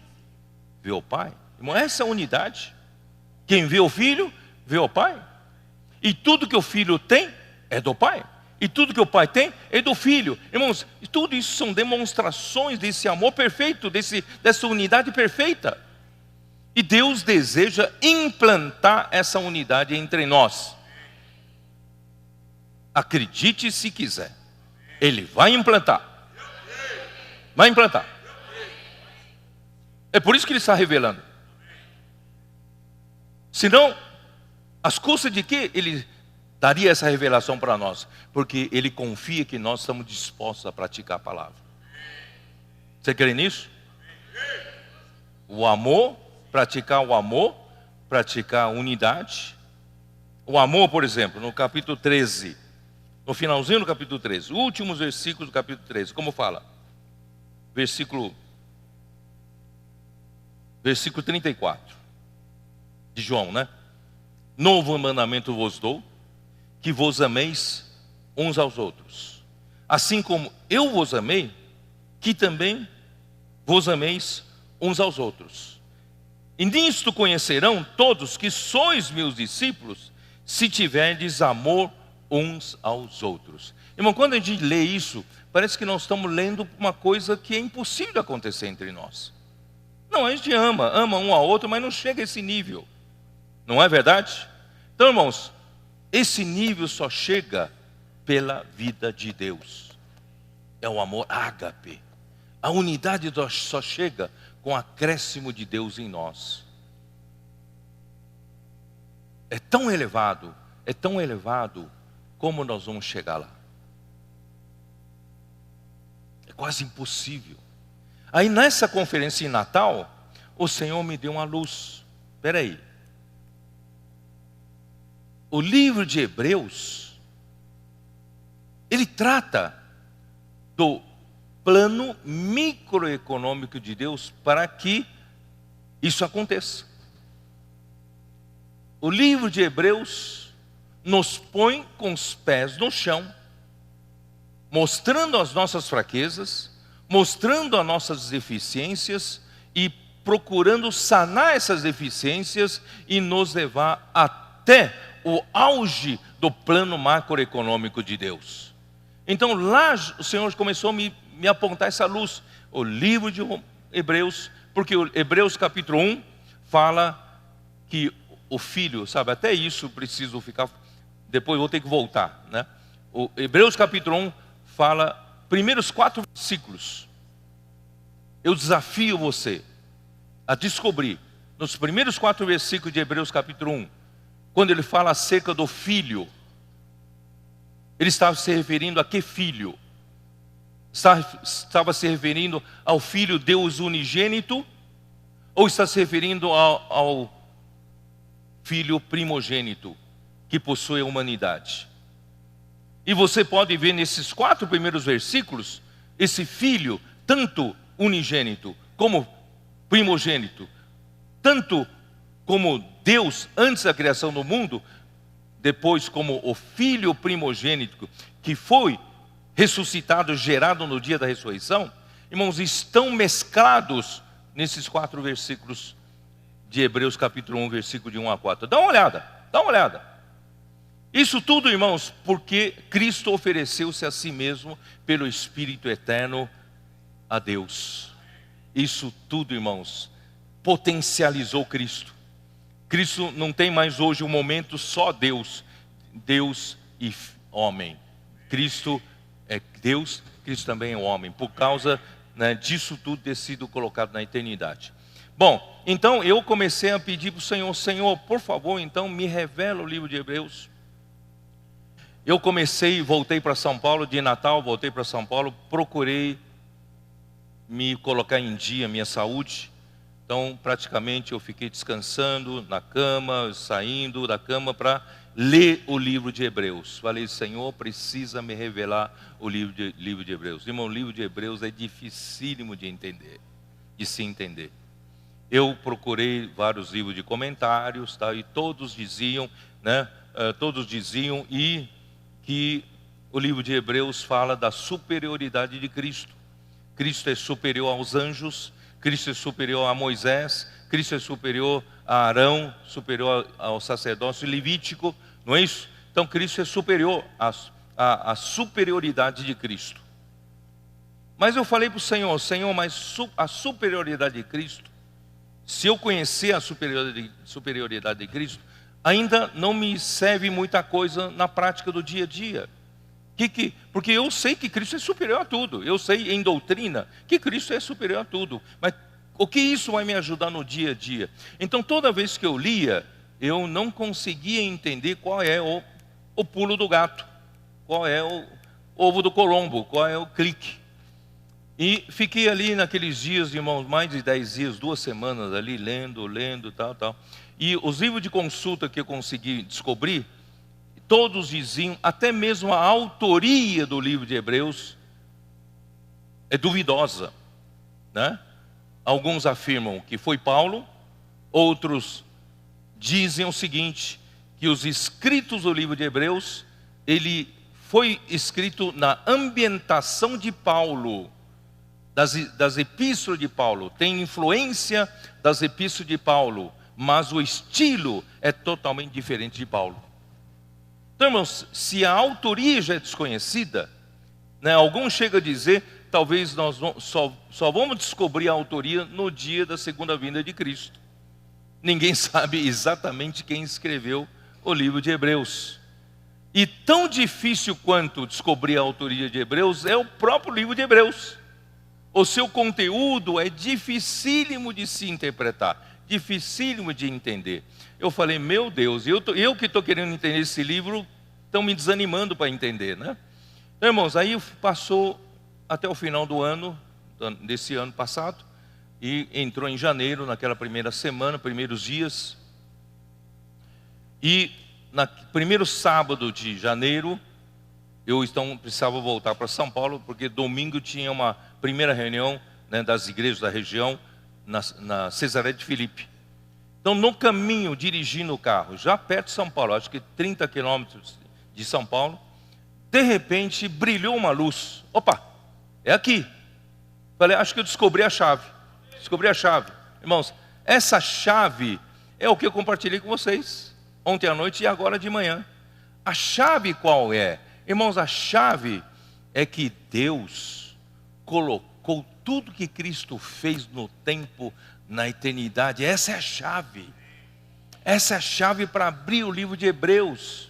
vê o Pai. Irmão, essa é a unidade. Quem vê o Filho, vê o Pai. E tudo que o Filho tem, é do Pai. E tudo que o Pai tem é do Filho. Irmãos, tudo isso são demonstrações desse amor perfeito, dessa unidade perfeita. E Deus deseja implantar essa unidade entre nós. Acredite se quiser, Ele vai implantar. Vai implantar. É por isso que Ele está revelando. Senão, às custas de que Ele daria essa revelação para nós? Porque Ele confia que nós estamos dispostos a praticar a palavra. Você crê nisso? O amor, praticar o amor, praticar a unidade. O amor, por exemplo, no capítulo 13, no finalzinho do capítulo 13, últimos versículos do capítulo 13, como fala? Versículo 34 de João, né? Novo mandamento vos dou, que vos ameis uns aos outros, assim como eu vos amei, que também vos ameis uns aos outros. E nisto conhecerão todos que sois meus discípulos, se tiverdes amor uns aos outros. Irmão, quando a gente lê isso, parece que nós estamos lendo uma coisa que é impossível de acontecer entre nós. Não, a gente ama um ao outro, mas não chega a esse nível. Não é verdade? Então, irmãos, esse nível só chega pela vida de Deus. É o amor ágape. A unidade só chega com o acréscimo de Deus em nós. É tão elevado, como nós vamos chegar lá? É quase impossível. Aí nessa conferência em Natal, o Senhor me deu uma luz. Espera aí. O livro de Hebreus, ele trata do plano microeconômico de Deus para que isso aconteça. O livro de Hebreus nos põe com os pés no chão, mostrando as nossas fraquezas, mostrando as nossas deficiências e procurando sanar essas deficiências e nos levar até o auge do plano macroeconômico de Deus. Então lá o Senhor começou a me apontar essa luz, o livro de Hebreus, porque o Hebreus capítulo 1 fala que o filho, sabe, até isso preciso ficar, depois vou ter que voltar, né? O Hebreus capítulo 1 fala, primeiros 4 versículos, eu desafio você a descobrir, nos primeiros 4 versículos de Hebreus capítulo 1, quando ele fala acerca do filho, ele estava se referindo a que filho? Estava se referindo ao Filho Deus unigênito? Ou está se referindo ao Filho primogênito, que possui a humanidade? E você pode ver nesses 4 primeiros versículos, esse Filho, tanto unigênito como primogênito, tanto como Deus antes da criação do mundo, depois como o Filho primogênito, que foi ressuscitado, gerado no dia da ressurreição, irmãos, estão mesclados nesses 4 versículos de Hebreus capítulo 1, versículo de 1 a 4. Dá uma olhada. Isso tudo, irmãos, porque Cristo ofereceu-se a si mesmo pelo Espírito eterno a Deus. Isso tudo, irmãos, potencializou Cristo. Cristo não tem mais hoje um momento só Deus e homem. Cristo é Deus, Cristo também é homem, por causa, né, disso tudo ter sido colocado na eternidade. Bom, então eu comecei a pedir para o Senhor, Senhor, por favor, então me revela o livro de Hebreus. Eu voltei para São Paulo, de Natal, voltei para São Paulo, procurei me colocar em dia, minha saúde. Então, praticamente, eu fiquei descansando na cama, saindo da cama para ler o livro de Hebreus. Falei, Senhor, precisa me revelar o livro de Hebreus. Irmão, o livro de Hebreus é dificílimo de entender, de se entender. Eu procurei vários livros de comentários, tá, e todos diziam, né, e que o livro de Hebreus fala da superioridade de Cristo. Cristo é superior aos anjos, Cristo é superior a Moisés, Cristo é superior a Arão, superior ao sacerdócio levítico, não é isso? Então Cristo é superior a superioridade de Cristo. Mas eu falei para o Senhor, Senhor, mas a superioridade de Cristo, se eu conhecer a superioridade de Cristo, ainda não me serve muita coisa na prática do dia a dia. Porque eu sei que Cristo é superior a tudo. Eu sei em doutrina que Cristo é superior a tudo. Mas o que isso vai me ajudar no dia a dia? Então toda vez que eu lia, eu não conseguia entender qual é o pulo do gato, qual é o ovo do Colombo, qual é o clique. E fiquei ali naqueles dias, irmãos, mais de 10 dias, 2 semanas ali, lendo, tal. E os livros de consulta que eu consegui descobrir, todos diziam, até mesmo a autoria do livro de Hebreus é duvidosa, né? Alguns afirmam que foi Paulo, outros dizem o seguinte, que os escritos do livro de Hebreus, ele foi escrito na ambientação de Paulo, das epístolas de Paulo, tem influência das epístolas de Paulo, mas o estilo é totalmente diferente de Paulo. Então, irmãos, se a autoria já é desconhecida, né, alguns chegam a dizer, talvez nós só vamos descobrir a autoria no dia da segunda vinda de Cristo. Ninguém sabe exatamente quem escreveu o livro de Hebreus. E tão difícil quanto descobrir a autoria de Hebreus é o próprio livro de Hebreus. O seu conteúdo é dificílimo de se interpretar, dificílimo de entender. Eu falei, meu Deus, eu que estou querendo entender esse livro, estão me desanimando para entender, né? Então, irmãos, aí passou até o final do ano, desse ano passado, e entrou em janeiro, naquela primeira semana, primeiros dias. E no primeiro sábado de janeiro, eu então precisava voltar para São Paulo, porque domingo tinha uma primeira reunião, né, das igrejas da região, na Cesareia de Filipe. Então, no caminho, dirigindo o carro, já perto de São Paulo, acho que 30 quilômetros de São Paulo, de repente brilhou uma luz. Opa, é aqui. Falei, acho que eu descobri a chave. Descobri a chave. Irmãos, essa chave é o que eu compartilhei com vocês ontem à noite e agora de manhã. A chave qual é? Irmãos, a chave é que Deus colocou tudo que Cristo fez no tempo, na eternidade. Essa é a chave. Essa é a chave para abrir o livro de Hebreus.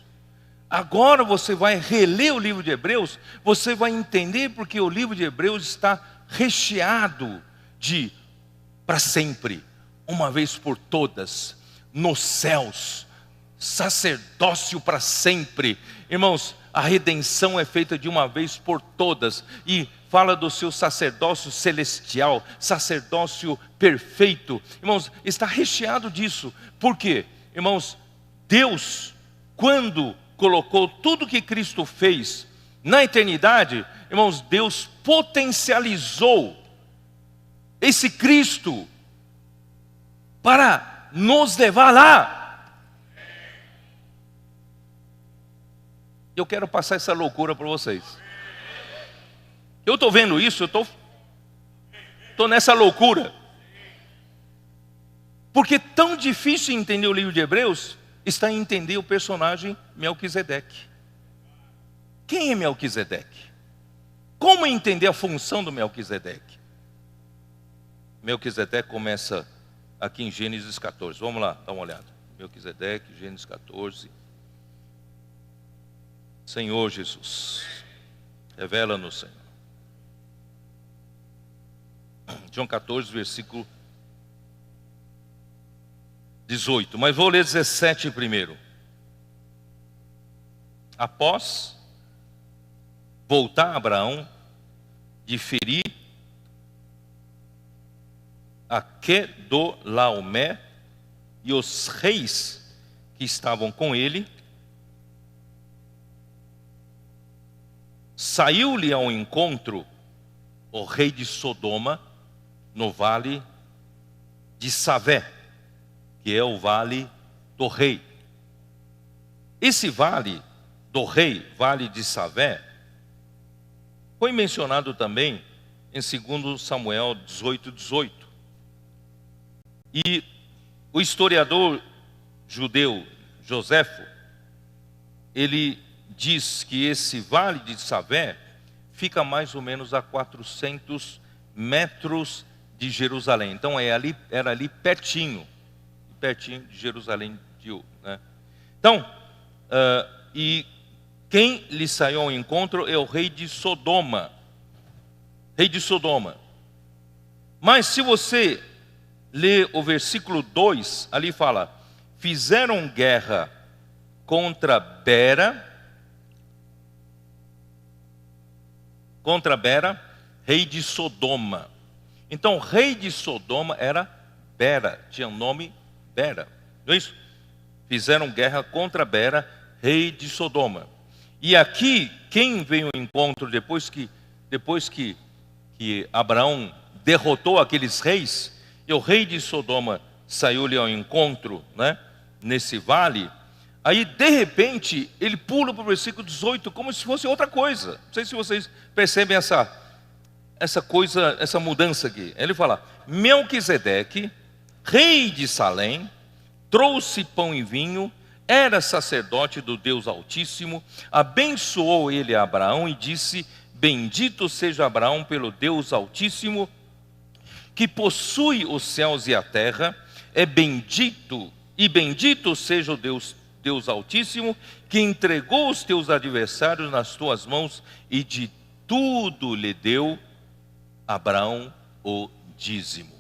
Agora você vai reler o livro de Hebreus, você vai entender porque o livro de Hebreus está recheado de para sempre, uma vez por todas, nos céus, sacerdócio para sempre. Irmãos, a redenção é feita de uma vez por todas e fala do seu sacerdócio celestial, sacerdócio perfeito. Irmãos, está recheado disso. Por quê? Irmãos, Deus, quando colocou tudo que Cristo fez na eternidade, irmãos, Deus potencializou esse Cristo para nos levar lá. Eu quero passar essa loucura para vocês. Eu estou vendo isso, eu estou nessa loucura. Porque tão difícil entender o livro de Hebreus está em entender o personagem Melquisedeque. Quem é Melquisedeque? Como entender a função do Melquisedeque? Melquisedeque começa aqui em Gênesis 14. Vamos lá, dá uma olhada. Melquisedeque, Gênesis 14. Senhor Jesus, revela-nos, Senhor. João 14, versículo 18. Mas vou ler 17 primeiro. Após voltar Abraão de ferir a Quedorlaomé e os reis que estavam com ele, saiu-lhe ao encontro o rei de Sodoma no vale de Savé, que é o vale do rei. Esse vale do rei, vale de Savé, foi mencionado também em 2 Samuel 18:18. E o historiador judeu Joséfo, ele diz que esse vale de Savé fica mais ou menos a 400 metros de Jerusalém. Então era ali pertinho de Jerusalém, né? Então, e quem lhe saiu ao encontro é o rei de Sodoma. Rei de Sodoma. Mas se você ler o versículo 2, ali fala: fizeram guerra contra Bera, rei de Sodoma. Então, rei de Sodoma era Bera, tinha o nome Bera, não é isso? Fizeram guerra contra Bera, rei de Sodoma. E aqui, quem veio ao encontro depois que Abraão derrotou aqueles reis, e o rei de Sodoma saiu-lhe ao encontro, né, nesse vale, aí de repente ele pula para o versículo 18 como se fosse outra coisa. Não sei se vocês percebem essa coisa, essa mudança aqui. Ele fala: Melquisedeque, rei de Salém, trouxe pão e vinho, era sacerdote do Deus Altíssimo, abençoou ele a Abraão e disse: bendito seja Abraão pelo Deus Altíssimo, que possui os céus e a terra, bendito seja o Deus Altíssimo, que entregou os teus adversários nas tuas mãos, e de tudo lhe deu Abraão o dízimo.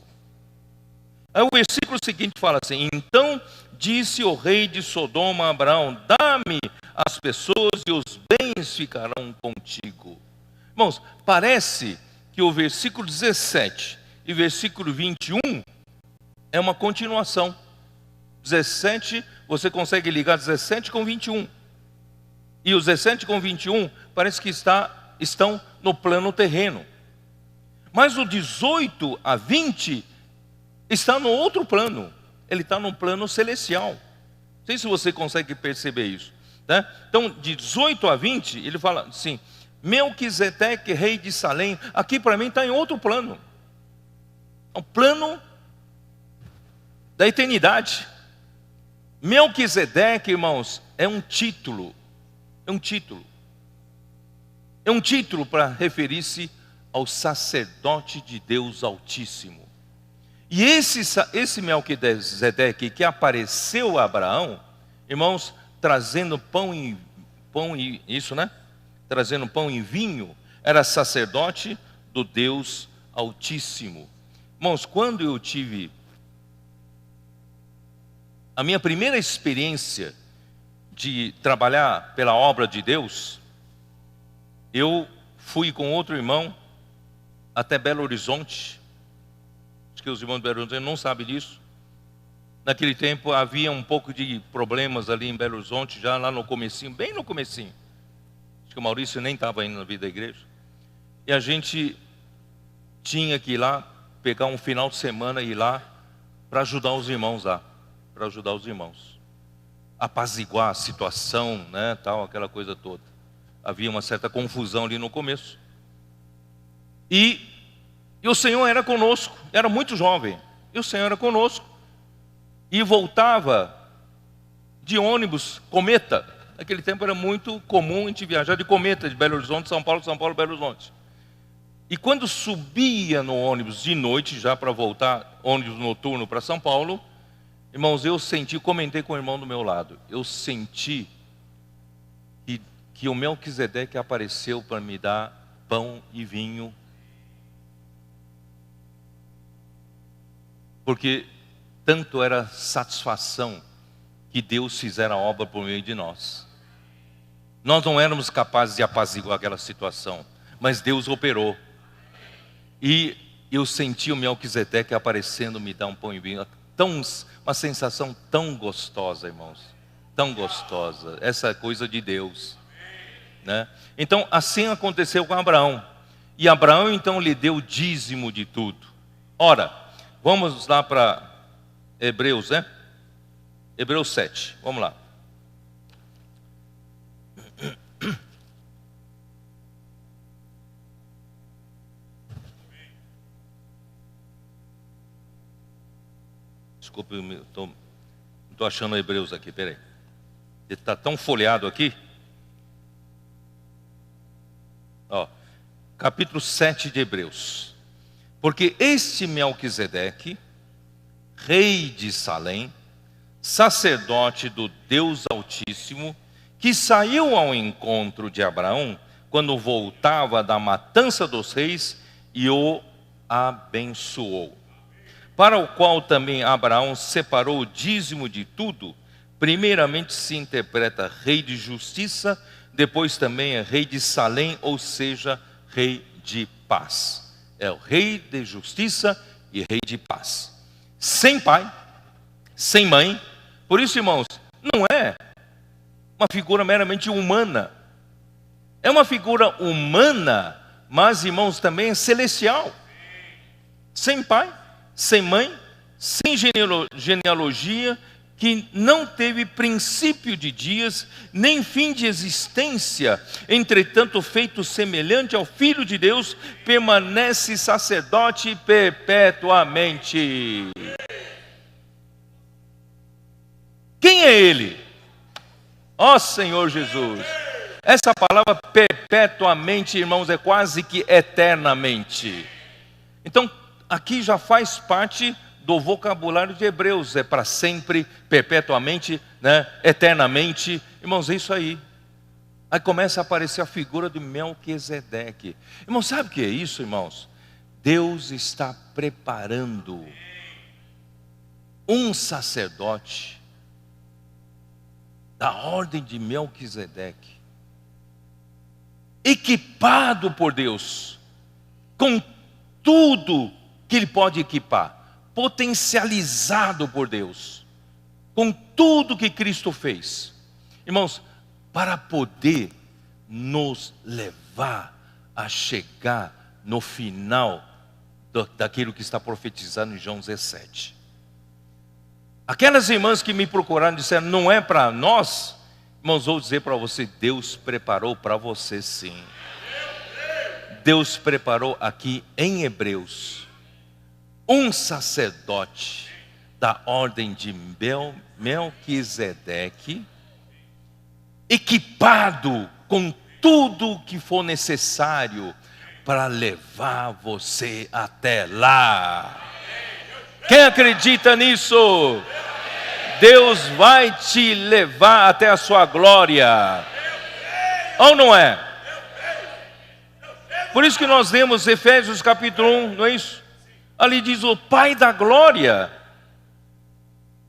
Aí o versículo seguinte fala assim: então disse o rei de Sodoma a Abraão: dá-me as pessoas e os bens ficarão contigo. Irmãos, parece que o versículo 17 e versículo 21 é uma continuação. 17, você consegue ligar 17 com 21. E o 17 com 21 parece que estão no plano terreno. Mas o 18 a 20 está no outro plano. Ele está no plano celestial. Não sei se você consegue perceber isso, né? Então, de 18 a 20, ele fala assim: Melquisedeque, rei de Salém. Aqui para mim está em outro plano. É um plano da eternidade. Melquisedeque, irmãos, é um título. É um título. É um título para referir-se ao sacerdote de Deus Altíssimo. E esse Melquisedeque que apareceu a Abraão, irmãos, trazendo trazendo pão e vinho, era sacerdote do Deus Altíssimo. Irmãos, quando eu tive a minha primeira experiência de trabalhar pela obra de Deus, eu fui com outro irmão até Belo Horizonte. Acho que os irmãos de Belo Horizonte não sabem disso. Naquele tempo havia um pouco de problemas ali em Belo Horizonte, já lá no comecinho, bem no comecinho. Acho que o Maurício nem estava ainda na vida da igreja. E a gente tinha que ir lá, pegar um final de semana e ir lá para ajudar os irmãos lá. Para ajudar os irmãos. Apaziguar a situação, né, tal, aquela coisa toda. Havia uma certa confusão ali no começo. E o Senhor era conosco, era muito jovem. E o Senhor era conosco. E voltava de ônibus, cometa. Naquele tempo era muito comum a gente viajar de cometa, de Belo Horizonte, São Paulo, Belo Horizonte. E quando subia no ônibus de noite, já para voltar, ônibus noturno para São Paulo, irmãos, eu comentei com o irmão do meu lado, eu senti que o Melquisedeque apareceu para me dar pão e vinho, porque tanto era satisfação que Deus fizera a obra por meio de nós. Nós não éramos capazes de apaziguar aquela situação, mas Deus operou. E eu senti o Melquisedeque aparecendo, me dar um pão e vinho, uma sensação tão gostosa, irmãos, tão gostosa, essa coisa de Deus, né? Então assim aconteceu com Abraão, e Abraão então lhe deu o dízimo de tudo. Ora, vamos lá para Hebreus, né? Hebreus 7, vamos lá. Desculpe, não estou achando Hebreus aqui, peraí. Ele está tão folheado aqui, capítulo 7 de Hebreus. Porque este Melquisedeque, rei de Salém, sacerdote do Deus Altíssimo, que saiu ao encontro de Abraão quando voltava da matança dos reis e o abençoou, para o qual também Abraão separou o dízimo de tudo. Primeiramente se interpreta rei de justiça, depois também é rei de Salém, ou seja, rei de paz. É o rei de justiça e rei de paz. Sem pai, sem mãe. Por isso, irmãos, não é uma figura meramente humana. É uma figura humana, mas, irmãos, também é celestial. Sem pai, sem mãe, sem genealogia, que não teve princípio de dias, nem fim de existência, entretanto feito semelhante ao Filho de Deus, permanece sacerdote perpetuamente. Quem é ele? Ó Senhor Jesus. Essa palavra perpetuamente, irmãos, é quase que eternamente. Então, aqui já faz parte do vocabulário de Hebreus, é para sempre, perpetuamente, né? Eternamente. Irmãos, é isso aí. Aí começa a aparecer a figura de Melquisedeque. Irmãos, sabe o que é isso, irmãos? Deus está preparando um sacerdote da ordem de Melquisedeque, equipado por Deus, com tudo que ele pode equipar, potencializado por Deus, com tudo que Cristo fez, irmãos, para poder nos levar a chegar no final daquilo que está profetizado em João 17. Aquelas irmãs que me procuraram disseram, não é para nós, irmãos, vou dizer para você, Deus preparou para você sim. Deus preparou aqui em Hebreus um sacerdote da ordem de Melquisedeque, equipado com tudo o que for necessário para levar você até lá. Quem acredita nisso? Deus vai te levar até a sua glória. Ou não é? Por isso que nós lemos Efésios capítulo 1, não é isso? Ali diz o Pai da glória.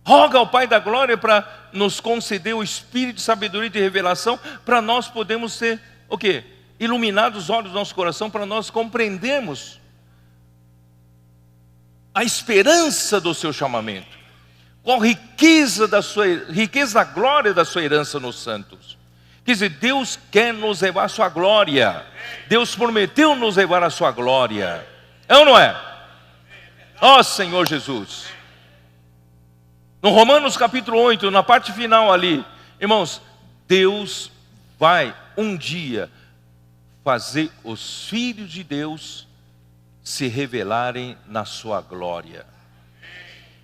Roga ao Pai da glória para nos conceder o espírito de sabedoria e de revelação, para nós podermos ser, o quê? Iluminados os olhos do nosso coração, para nós compreendermos a esperança do seu chamamento, qual riqueza da glória da sua herança nos santos. Quer dizer, Deus quer nos levar à sua glória. Deus prometeu nos levar à sua glória. É ou não é? Ó Senhor Jesus. No Romanos capítulo 8, na parte final ali, irmãos, Deus vai um dia fazer os filhos de Deus se revelarem na sua glória.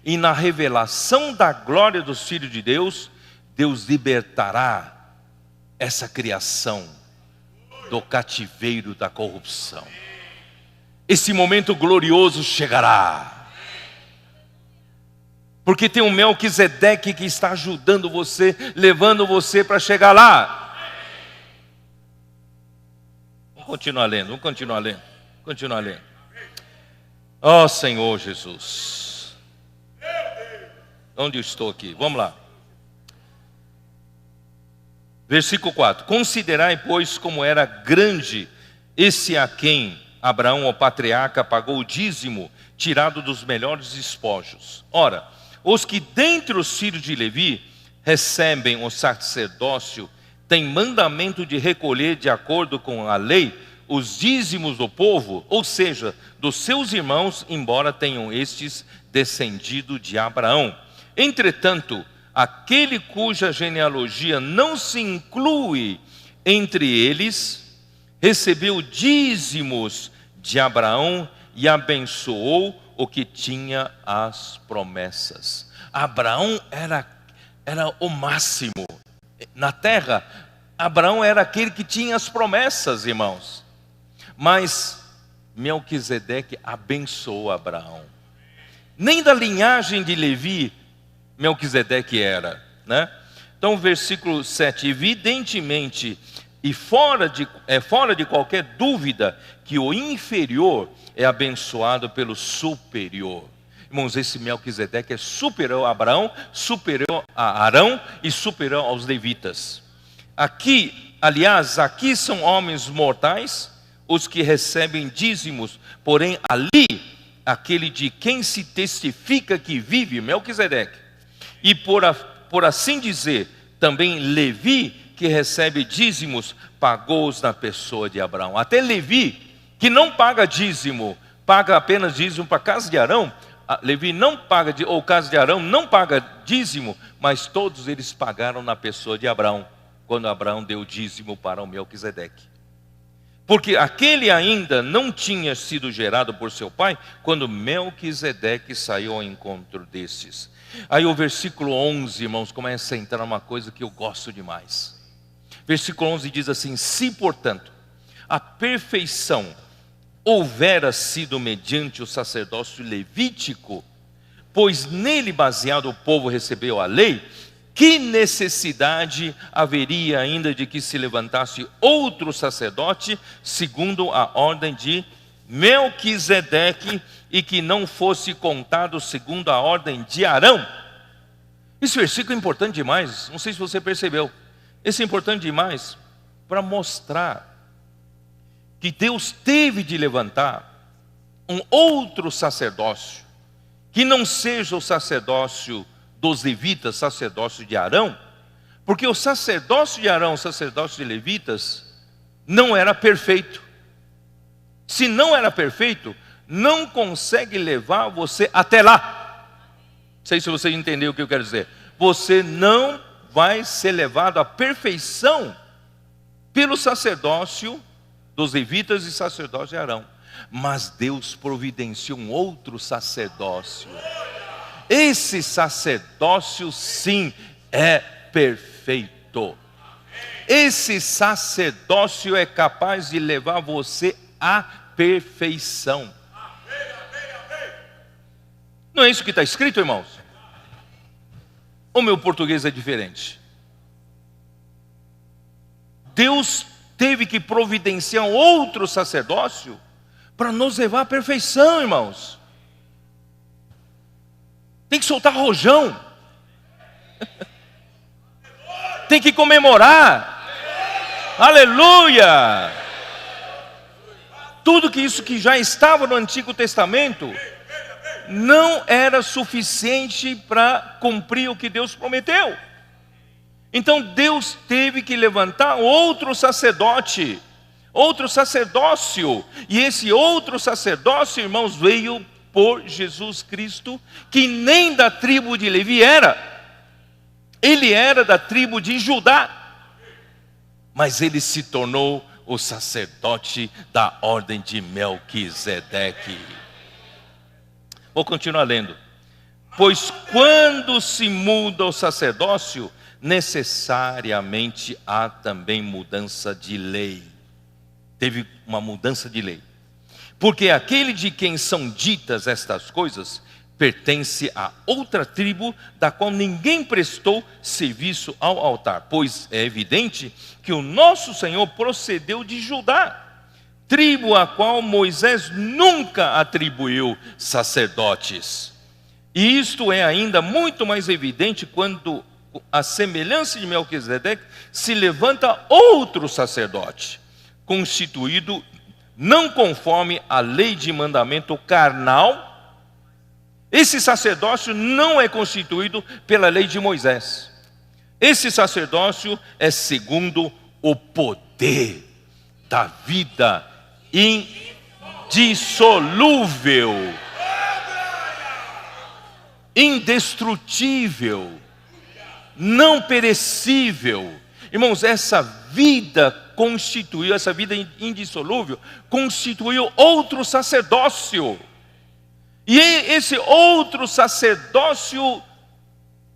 E na revelação da glória dos filhos de Deus, Deus libertará essa criação do cativeiro da corrupção. Esse momento glorioso chegará. Porque tem um Melquisedeque que está ajudando você, levando você para chegar lá. Vamos continuar lendo. Continuar lendo. Ó Senhor Jesus. Onde eu estou aqui? Vamos lá. Versículo 4. Considerai, pois, como era grande esse a quem Abraão, o patriarca, pagou o dízimo, tirado dos melhores despojos. Ora, os que dentre os filhos de Levi recebem o sacerdócio, têm mandamento de recolher, de acordo com a lei, os dízimos do povo, ou seja, dos seus irmãos, embora tenham estes descendido de Abraão. Entretanto, aquele cuja genealogia não se inclui entre eles, recebeu dízimos de Abraão e abençoou o que tinha as promessas. Abraão era o máximo. Na terra, Abraão era aquele que tinha as promessas, irmãos. Mas Melquisedeque abençoou Abraão. Nem da linhagem de Levi Melquisedeque era, né? Então, versículo 7, evidentemente, e fora de qualquer dúvida, que o inferior é abençoado pelo superior. Irmãos, esse Melquisedeque é superior a Abraão, superior a Arão e superior aos levitas. Aqui, aliás, aqui são homens mortais, os que recebem dízimos, porém ali, aquele de quem se testifica que vive, Melquisedeque. E por assim dizer, também Levi, que recebe dízimos, pagou-os na pessoa de Abraão. Até Levi, que não paga dízimo, paga apenas dízimo para a casa de Arão. Levi não paga, ou casa de Arão não paga dízimo, mas todos eles pagaram na pessoa de Abraão, quando Abraão deu dízimo para o Melquisedeque. Porque aquele ainda não tinha sido gerado por seu pai, quando Melquisedeque saiu ao encontro destes. Aí o versículo 11, irmãos, começa a entrar numa coisa que eu gosto demais. Versículo 11 diz assim: se portanto a perfeição houvera sido mediante o sacerdócio levítico, pois nele baseado o povo recebeu a lei, que necessidade haveria ainda de que se levantasse outro sacerdote, segundo a ordem de Melquisedeque, e que não fosse contado segundo a ordem de Arão? Esse versículo é importante demais, não sei se você percebeu. Esse é importante demais para mostrar que Deus teve de levantar um outro sacerdócio, que não seja o sacerdócio dos levitas, sacerdócio de Arão, porque o sacerdócio de Arão, o sacerdócio de levitas, não era perfeito. Se não era perfeito, não consegue levar você até lá. Não sei se você entendeu o que eu quero dizer. Você não vai ser levado à perfeição pelo sacerdócio dos levitas e sacerdócio de Arão. Mas Deus providenciou um outro sacerdócio. Esse sacerdócio sim é perfeito. Esse sacerdócio é capaz de levar você à perfeição. Não é isso que está escrito, irmãos? O meu português é diferente. Deus teve que providenciar um outro sacerdócio para nos levar à perfeição, irmãos. Tem que soltar rojão. Tem que comemorar. Aleluia! Tudo isso que já estava no Antigo Testamento não era suficiente para cumprir o que Deus prometeu. Então Deus teve que levantar outro sacerdote, outro sacerdócio. E esse outro sacerdócio, irmãos, veio por Jesus Cristo, que nem da tribo de Levi era. Ele era da tribo de Judá, mas ele se tornou o sacerdote da ordem de Melquisedeque. Vou continuar lendo. Pois quando se muda o sacerdócio, necessariamente há também mudança de lei. Teve uma mudança de lei. Porque aquele de quem são ditas estas coisas pertence a outra tribo, da qual ninguém prestou serviço ao altar. Pois é evidente que o nosso Senhor procedeu de Judá, tribo a qual Moisés nunca atribuiu sacerdotes. E isto é ainda muito mais evidente quando, a semelhança de Melquisedeque, se levanta outro sacerdote, constituído não conforme a lei de mandamento carnal. Esse sacerdócio não é constituído pela lei de Moisés. Esse sacerdócio é segundo o poder da vida indissolúvel, indestrutível, não perecível. Irmãos, essa vida indissolúvel, constituiu outro sacerdócio. E esse outro sacerdócio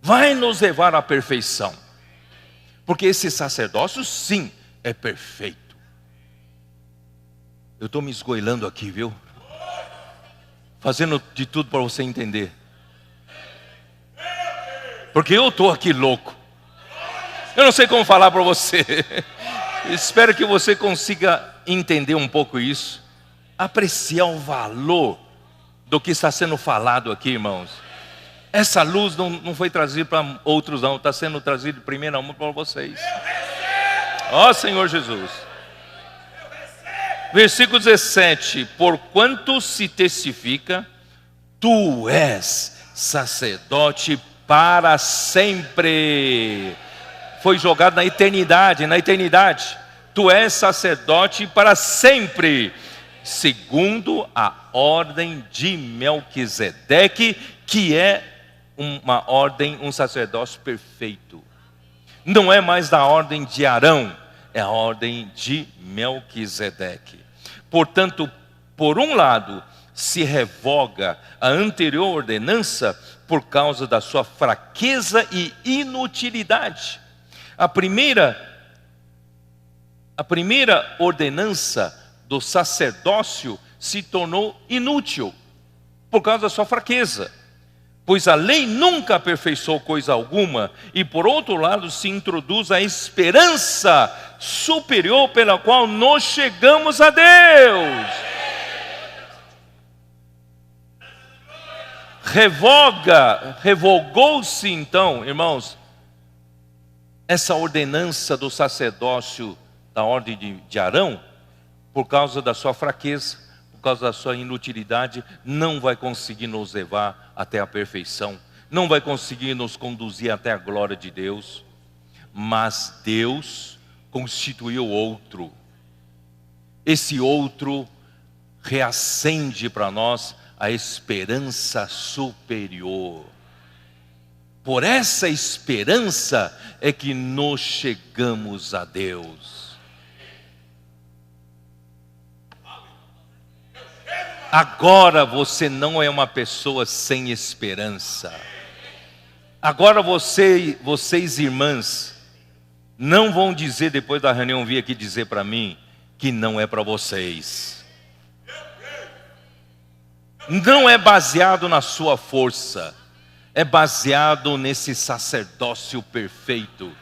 vai nos levar à perfeição. Porque esse sacerdócio, sim, é perfeito. Eu estou me esgoelando aqui, viu? Fazendo de tudo para você entender. Porque eu estou aqui louco. Eu não sei como falar para você. Espero que você consiga entender um pouco isso. Apreciar o valor do que está sendo falado aqui, irmãos. Essa luz não foi trazida para outros, não. Está sendo trazida primeiramente para vocês. Ó Senhor Jesus. Versículo 17. Porquanto se testifica, tu és sacerdote para sempre. Foi jogado na eternidade, na eternidade. Tu és sacerdote para sempre, segundo a ordem de Melquisedeque, que é uma ordem, um sacerdócio perfeito. Não é mais da ordem de Arão, é a ordem de Melquisedeque. Portanto, por um lado, se revoga a anterior ordenança por causa da sua fraqueza e inutilidade. A primeira ordenança do sacerdócio se tornou inútil por causa da sua fraqueza, pois a lei nunca aperfeiçoou coisa alguma, e por outro lado se introduz a esperança superior pela qual nós chegamos a Deus. Revogou-se então, irmãos, essa ordenança do sacerdócio da ordem de Arão, por causa da sua fraqueza, por causa da sua inutilidade, não vai conseguir nos levar até a perfeição, não vai conseguir nos conduzir até a glória de Deus. Mas Deus constituiu outro. Esse outro reacende para nós a esperança superior. Por essa esperança é que nós chegamos a Deus. Agora você não é uma pessoa sem esperança. Agora vocês irmãs, não vão dizer depois da reunião, vir aqui dizer para mim que não é para vocês. Não é baseado na sua força. É baseado nesse sacerdócio perfeito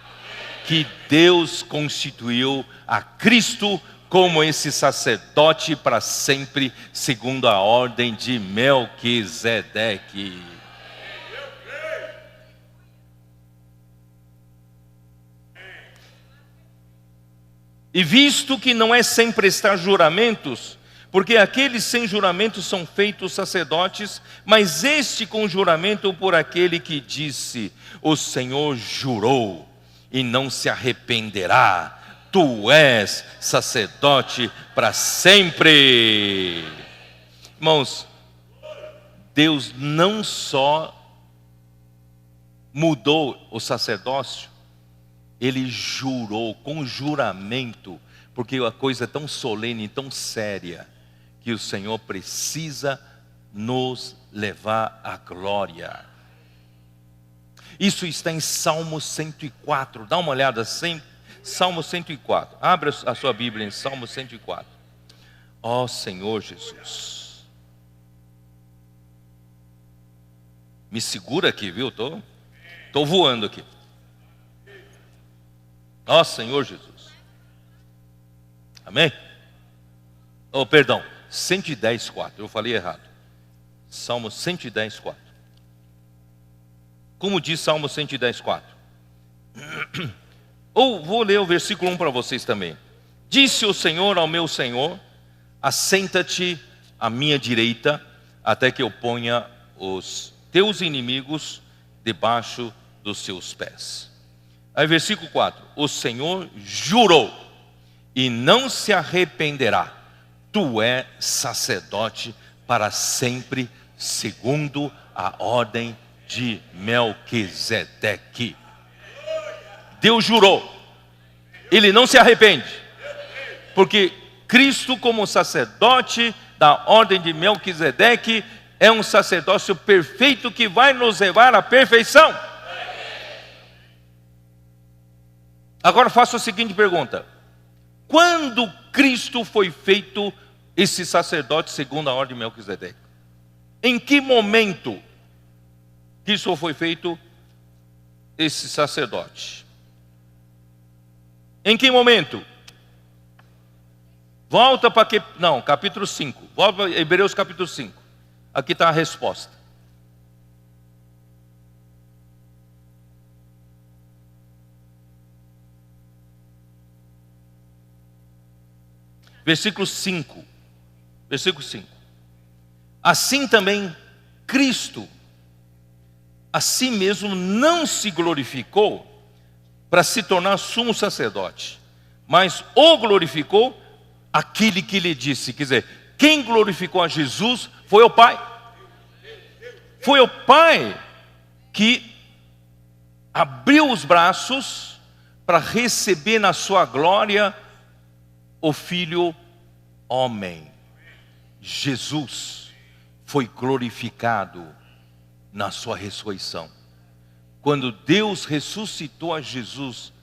que Deus constituiu a Cristo como esse sacerdote para sempre, segundo a ordem de Melquisedeque. E visto que não é sem prestar juramentos, porque aqueles sem juramento são feitos sacerdotes, mas este com juramento por aquele que disse: o Senhor jurou e não se arrependerá, tu és sacerdote para sempre. Irmãos, Deus não só mudou o sacerdócio, Ele jurou com juramento, porque a coisa é tão solene, tão séria, que o Senhor precisa nos levar à glória. Isso está em Salmo 104. Dá uma olhada assim, Salmo 104. Abra a sua Bíblia em Salmo 104. Ó Senhor Jesus. Me segura aqui, viu? Tô voando aqui. Ó Senhor Jesus. Amém? Oh, perdão. 110:4, eu falei errado. Salmo 110:4. Como diz Salmo 110:4? Ou vou ler o versículo 1 para vocês também. Disse o Senhor ao meu Senhor: assenta-te à minha direita, até que eu ponha os teus inimigos debaixo dos seus pés. Aí versículo 4. O Senhor jurou e não se arrependerá. Tu és sacerdote para sempre, segundo a ordem de Melquisedeque. Deus jurou, Ele não se arrepende, porque Cristo, como sacerdote da ordem de Melquisedeque, é um sacerdócio perfeito que vai nos levar à perfeição. Agora faço a seguinte pergunta: quando Cristo foi feito esse sacerdote segundo a ordem de Melquisedeque. Em que momento que isso foi feito, esse sacerdote? Em que momento? Volta para capítulo 5. Volta para Hebreus capítulo 5. Aqui está a resposta. Versículo 5. Versículo 5. Assim também Cristo a si mesmo não se glorificou para se tornar sumo sacerdote, mas o glorificou aquele que lhe disse. Quer dizer, quem glorificou a Jesus foi o Pai. Foi o Pai que abriu os braços para receber na sua glória o Filho homem. Jesus foi glorificado na sua ressurreição. Quando Deus ressuscitou a Jesus,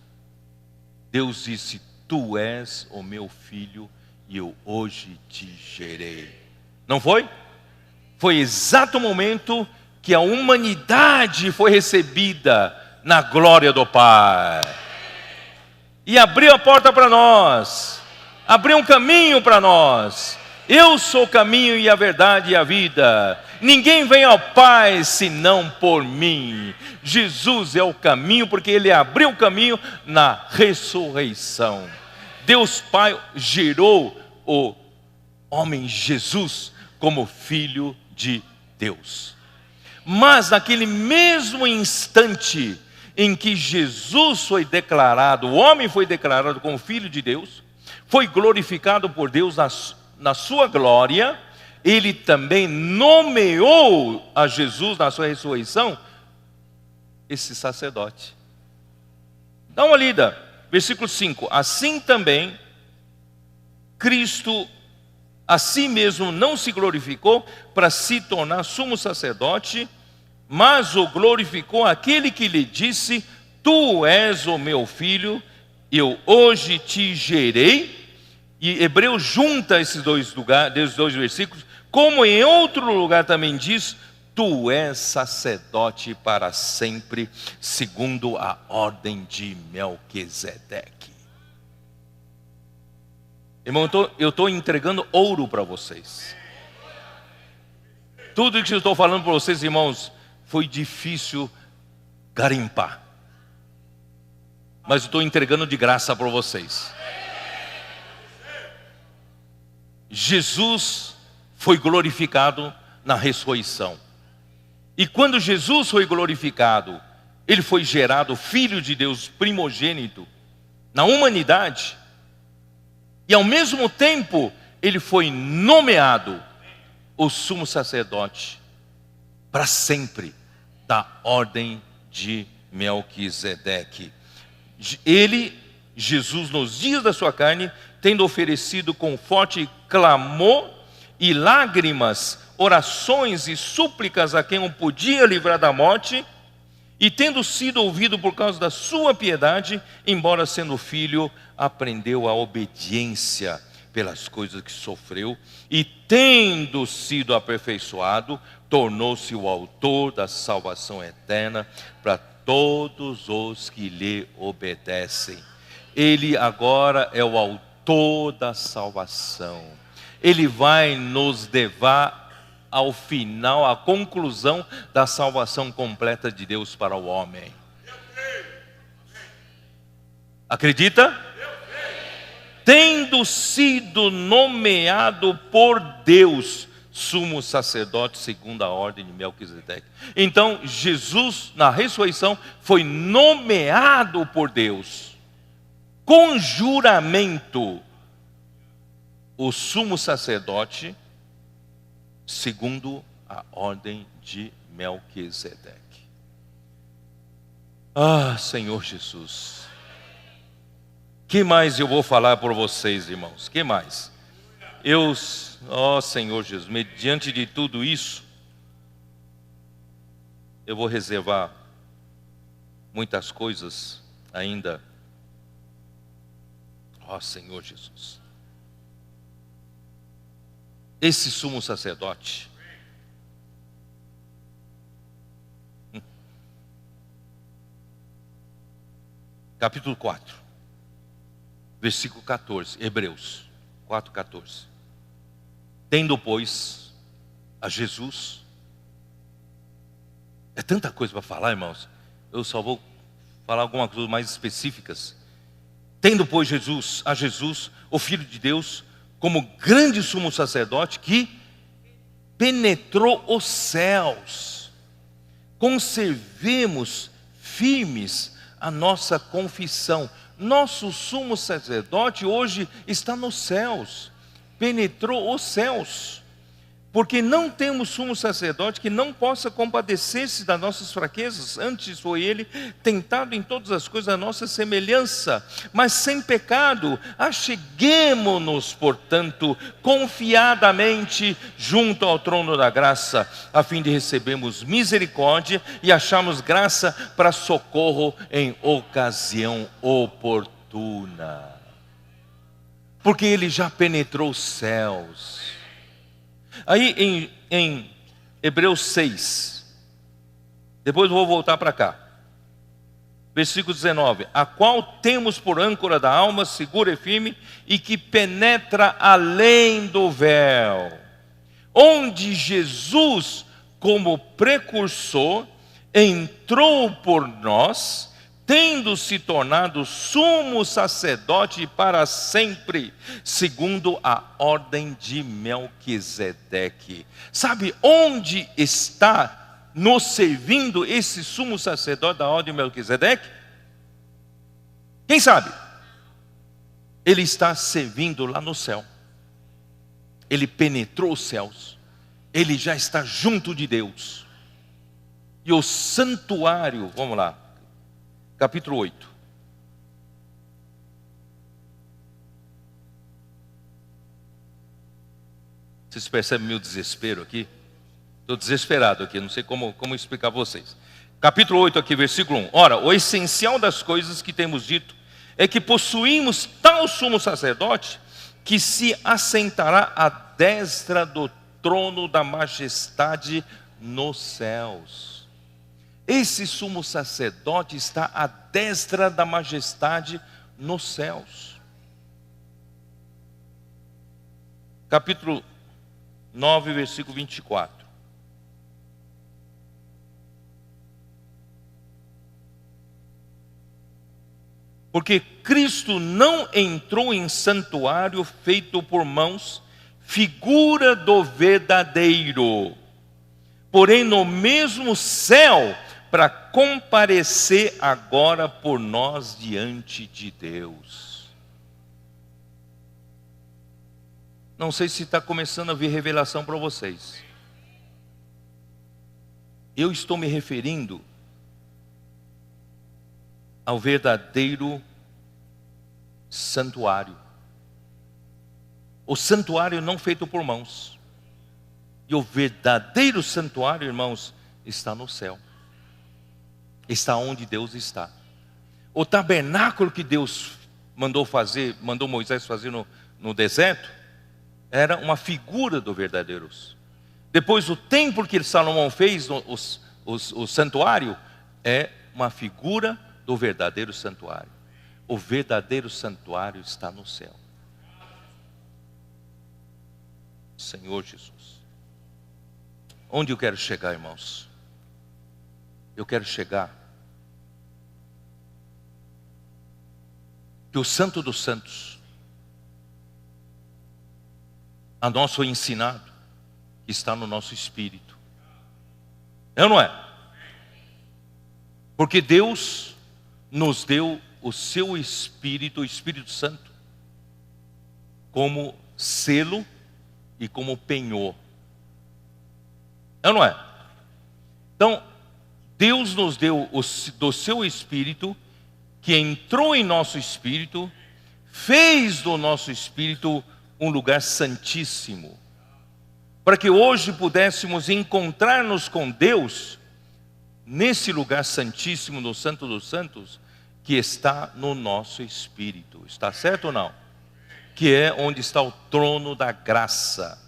Deus disse: tu és o meu filho e eu hoje te gerei. Não foi? Foi exato o momento que a humanidade foi recebida na glória do Pai. E abriu a porta para nós, abriu um caminho para nós. Eu sou o caminho e a verdade e a vida. Ninguém vem ao Pai senão por mim. Jesus é o caminho, porque Ele abriu o caminho na ressurreição. Deus Pai gerou o homem Jesus como Filho de Deus. Mas naquele mesmo instante em que Jesus foi declarado, o homem foi declarado como Filho de Deus, foi glorificado por Deus na sua glória, Ele também nomeou a Jesus na sua ressurreição esse sacerdote. Dá uma lida, versículo 5. Assim também Cristo a si mesmo não se glorificou para se tornar sumo sacerdote, mas o glorificou aquele que lhe disse: tu és o meu filho, eu hoje te gerei. E Hebreus junta esses dois versículos, como em outro lugar também diz: tu és sacerdote para sempre, segundo a ordem de Melquisedeque. Irmão, eu estou entregando ouro para vocês. Tudo que eu estou falando para vocês, irmãos, foi difícil garimpar, mas eu estou entregando de graça para vocês. Jesus foi glorificado na ressurreição. E quando Jesus foi glorificado, Ele foi gerado Filho de Deus, primogênito, na humanidade. E ao mesmo tempo, Ele foi nomeado o sumo sacerdote para sempre, da ordem de Melquisedeque. Ele, Jesus, nos dias da sua carne, tendo oferecido com forte clamor e lágrimas, orações e súplicas a quem o podia livrar da morte, e tendo sido ouvido por causa da sua piedade, embora sendo filho, aprendeu a obediência pelas coisas que sofreu, e tendo sido aperfeiçoado, tornou-se o autor da salvação eterna para todos os que lhe obedecem. Ele agora é o autor da salvação. Ele vai nos levar ao final, à conclusão da salvação completa de Deus para o homem. Acredita? Tendo sido nomeado por Deus sumo sacerdote segundo a ordem de Melquisedeque. Então Jesus na ressurreição foi nomeado por Deus com juramento o sumo sacerdote segundo a ordem de Melquisedeque. Ah, Senhor Jesus, que mais eu vou falar por vocês, irmãos? Que mais? Senhor Jesus, mediante de tudo isso, eu vou reservar muitas coisas ainda. Senhor Jesus. esse sumo sacerdote, capítulo 4, versículo 14, Hebreus 4,14. Tendo, pois, a Jesus, é tanta coisa para falar, irmãos, eu só vou falar algumas coisas mais específicas. Tendo, pois, a Jesus, o Filho de Deus, como grande sumo sacerdote que penetrou os céus, conservemos firmes a nossa confissão. Nosso sumo sacerdote hoje está nos céus, penetrou os céus, porque não temos sumo sacerdote que não possa compadecer-se das nossas fraquezas. Antes foi ele tentado em todas as coisas a nossa semelhança, mas sem pecado. Acheguemo-nos, portanto, confiadamente junto ao trono da graça, a fim de recebermos misericórdia e acharmos graça para socorro em ocasião oportuna. Porque ele já penetrou os céus. Aí em Hebreus 6, depois eu vou voltar para cá, versículo 19: a qual temos por âncora da alma segura e firme, e que penetra além do véu, onde Jesus, como precursor, entrou por nós, tendo se tornado sumo sacerdote para sempre, segundo a ordem de Melquisedeque. Sabe onde está nos servindo esse sumo sacerdote da ordem de Melquisedeque? Quem sabe? Ele está servindo lá no céu. Ele penetrou os céus. Ele já está junto de Deus. E o santuário, vamos lá, capítulo 8. Vocês percebem meu desespero aqui? Estou desesperado aqui, não sei como explicar a vocês. Capítulo 8 aqui, versículo 1. Ora, o essencial das coisas que temos dito é que possuímos tal sumo sacerdote que se assentará à destra do trono da majestade nos céus. Esse sumo sacerdote está à destra da majestade nos céus. Capítulo 9, versículo 24. Porque Cristo não entrou em santuário feito por mãos, figura do verdadeiro, porém no mesmo céu, para comparecer agora por nós diante de Deus. Não sei se está começando a vir revelação para vocês. Eu estou me referindo ao verdadeiro santuário. O santuário não feito por mãos. E o verdadeiro santuário, irmãos, está no céu. Está onde Deus está. O tabernáculo que Deus mandou Moisés fazer no deserto, era uma figura do verdadeiro. Depois o templo que Salomão fez, o santuário, é uma figura do verdadeiro santuário. O verdadeiro santuário está no céu. Senhor Jesus. Onde eu quero chegar, irmãos? Eu quero chegar que o Santo dos Santos, a nosso ensinado, está no nosso espírito. É ou não é? Porque Deus nos deu o seu Espírito, o Espírito Santo, como selo e como penhor. É ou não é? Então, Deus nos deu do seu Espírito, que entrou em nosso espírito, fez do nosso espírito um lugar santíssimo, para que hoje pudéssemos encontrar-nos com Deus, nesse lugar santíssimo, no Santo dos Santos, que está no nosso espírito. Está certo ou não? Que é onde está o trono da graça.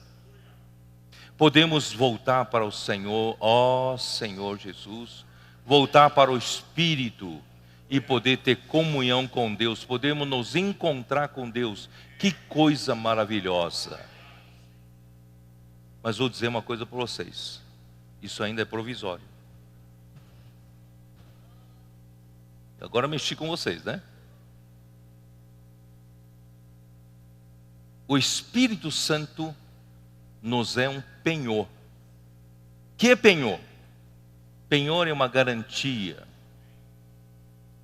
Podemos voltar para o Senhor, ó Senhor Jesus, voltar para o Espírito e poder ter comunhão com Deus, podemos nos encontrar com Deus. Que coisa maravilhosa! Mas vou dizer uma coisa para vocês, isso ainda é provisório. Agora mexi com vocês, né? O Espírito Santo nos é um penhor. Que é penhor? Penhor é uma garantia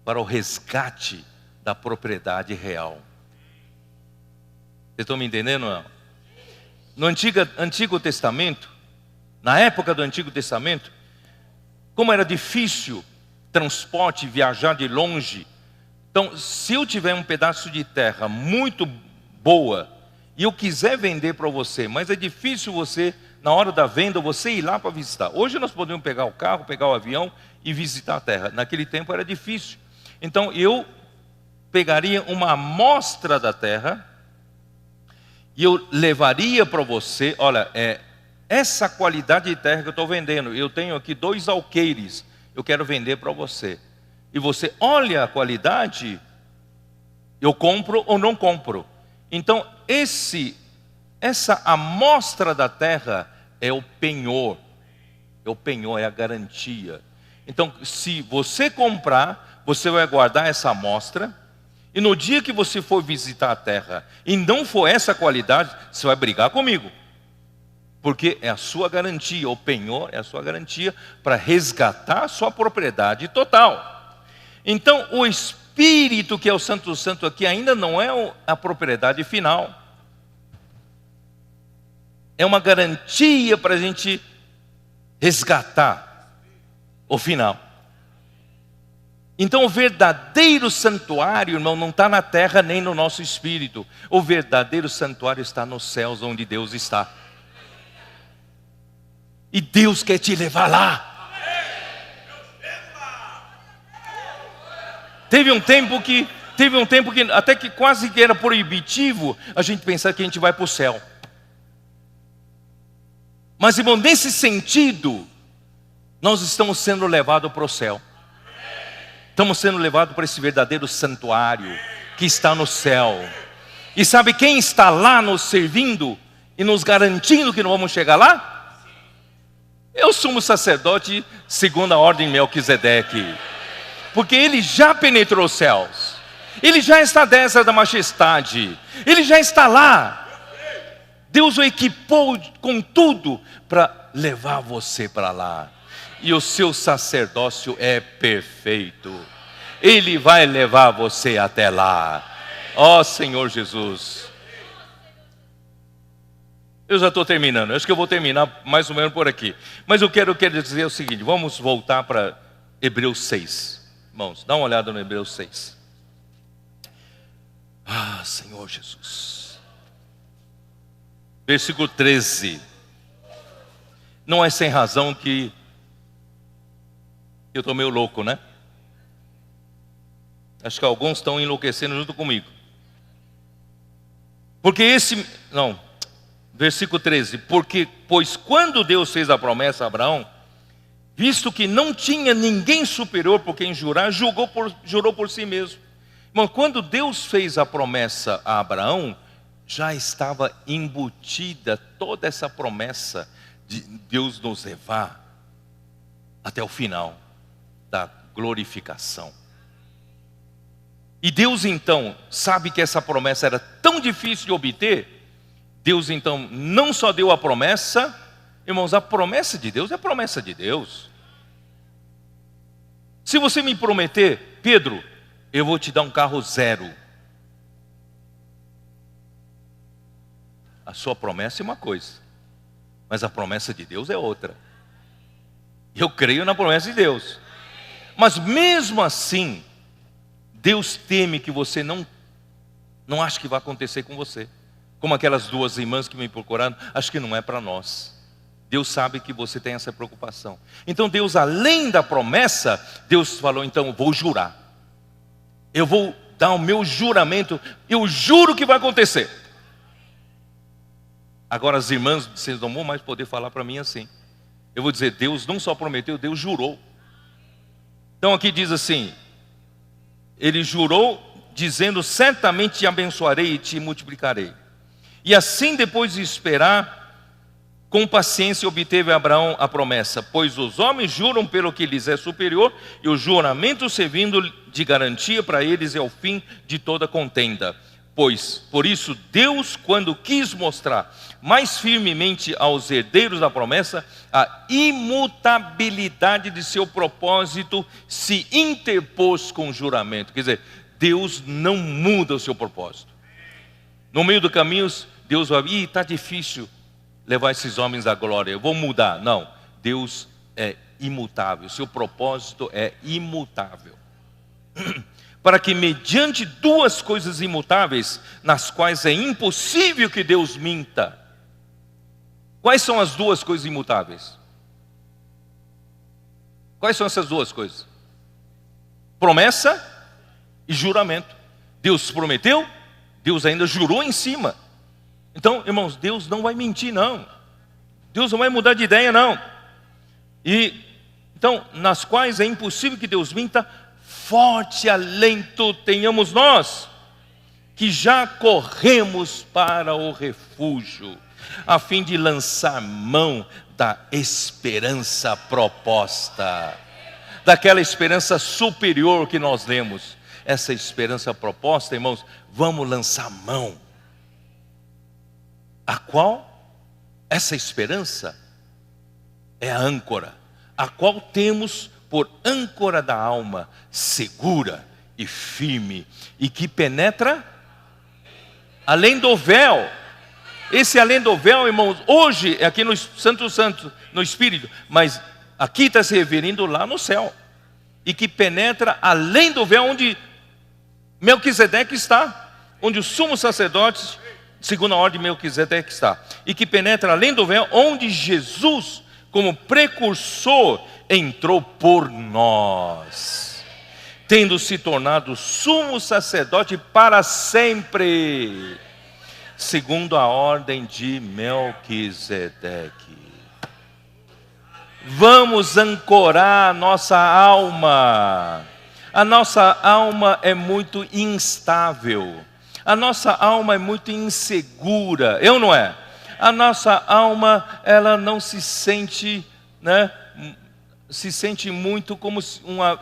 para o resgate da propriedade real. Vocês estão me entendendo ou não? No Antigo Testamento, na época do Antigo Testamento, como era difícil transporte, viajar de longe, então se eu tiver um pedaço de terra muito boa e eu quiser vender para você, mas é difícil você, na hora da venda, você ir lá para visitar. Hoje nós podemos pegar o carro, pegar o avião e visitar a terra. Naquele tempo era difícil. Então eu pegaria uma amostra da terra e eu levaria para você, olha, essa qualidade de terra que eu estou vendendo, eu tenho aqui 2 alqueires, eu quero vender para você. E você olha a qualidade, eu compro ou não compro. Então essa amostra da terra é o penhor. É o penhor, é a garantia. Então se você comprar, você vai guardar essa amostra. E no dia que você for visitar a terra e não for essa qualidade, você vai brigar comigo. Porque é a sua garantia, o penhor é a sua garantia para resgatar a sua propriedade total. Então o Espírito, que é o Santo Santo aqui, ainda não é a propriedade final. É uma garantia para a gente resgatar o final. Então o verdadeiro santuário, irmão, não está na terra nem no nosso espírito. O verdadeiro santuário está nos céus, onde Deus está. E Deus quer te levar lá. Teve um tempo que até que quase que era proibitivo a gente pensar que a gente vai para o céu. Mas, irmão, nesse sentido, nós estamos sendo levados para o céu. Estamos sendo levados para esse verdadeiro santuário que está no céu. E sabe quem está lá nos servindo e nos garantindo que não vamos chegar lá? Eu sou um sacerdote segundo a ordem de Melquisedeque. Porque ele já penetrou os céus. Ele já está à destra da majestade. Ele já está lá. Deus o equipou com tudo para levar você para lá. E o seu sacerdócio é perfeito. Ele vai levar você até lá. Ó Senhor Jesus. Eu já estou terminando. Acho que eu vou terminar mais ou menos por aqui. Mas eu quero dizer o seguinte. Vamos voltar para Hebreus 6. Irmãos, dá uma olhada no Hebreus 6. Ah, Senhor Jesus. Versículo 13. Não é sem razão que eu estou meio louco, né? Acho que alguns estão enlouquecendo junto comigo. Porque versículo 13. Pois quando Deus fez a promessa a Abraão, visto que não tinha ninguém superior por quem jurar, jurou por si mesmo. Irmão, quando Deus fez a promessa a Abraão, já estava embutida toda essa promessa de Deus nos levar até o final da glorificação. E Deus então sabe que essa promessa era tão difícil de obter. Deus então não só deu a promessa, irmãos, a promessa de Deus é a promessa de Deus. Se você me prometer, Pedro, eu vou te dar um carro zero. A sua promessa é uma coisa, mas a promessa de Deus é outra. Eu creio na promessa de Deus. Mas mesmo assim, Deus teme que você não ache que vai acontecer com você. Como aquelas 2 irmãs que me procuraram, acho que não é para nós. Deus sabe que você tem essa preocupação. Então Deus, além da promessa, Deus falou, então eu vou jurar. Eu vou dar o meu juramento, eu juro que vai acontecer. Agora as irmãs, vocês não vão mais poder falar para mim assim. Eu vou dizer, Deus não só prometeu, Deus jurou. Então aqui diz assim, ele jurou dizendo, certamente te abençoarei e te multiplicarei. E assim depois de esperar, com paciência obteve Abraão a promessa, pois os homens juram pelo que lhes é superior, e o juramento servindo de garantia para eles é o fim de toda contenda. Pois, por isso, Deus, quando quis mostrar mais firmemente aos herdeiros da promessa a imutabilidade de seu propósito, se interpôs com o juramento. Quer dizer, Deus não muda o seu propósito. No meio do caminho, Deus vai, está difícil levar esses homens à glória, eu vou mudar. Não, Deus é imutável, seu propósito é imutável. Para que mediante duas coisas imutáveis, nas quais é impossível que Deus minta. Quais são as duas coisas imutáveis? Quais são essas duas coisas? Promessa e juramento. Deus prometeu, Deus ainda jurou em cima. Então, irmãos, Deus não vai mentir, não. Deus não vai mudar de ideia, não. Então, nas quais é impossível que Deus minta, forte alento tenhamos nós, que já corremos para o refúgio, a fim de lançar mão da esperança proposta, daquela esperança superior que nós lemos. Essa esperança proposta, irmãos, vamos lançar mão. A qual? Essa esperança é a âncora, a qual temos por âncora da alma, segura e firme, e que penetra além do véu. Esse além do véu, irmãos, hoje é aqui no Santo Santo, no Espírito, mas aqui está se referindo lá no céu, e que penetra além do véu, onde Melquisedeque está, onde o sumo sacerdote, segundo a ordem de Melquisedeque, está, e que penetra além do véu, onde Jesus, como precursor, entrou por nós, tendo se tornado sumo sacerdote para sempre, segundo a ordem de Melquisedeque. Vamos ancorar a nossa alma. A nossa alma é muito instável. A nossa alma é muito insegura. Eu não é? A nossa alma, ela não se sente, se sente muito como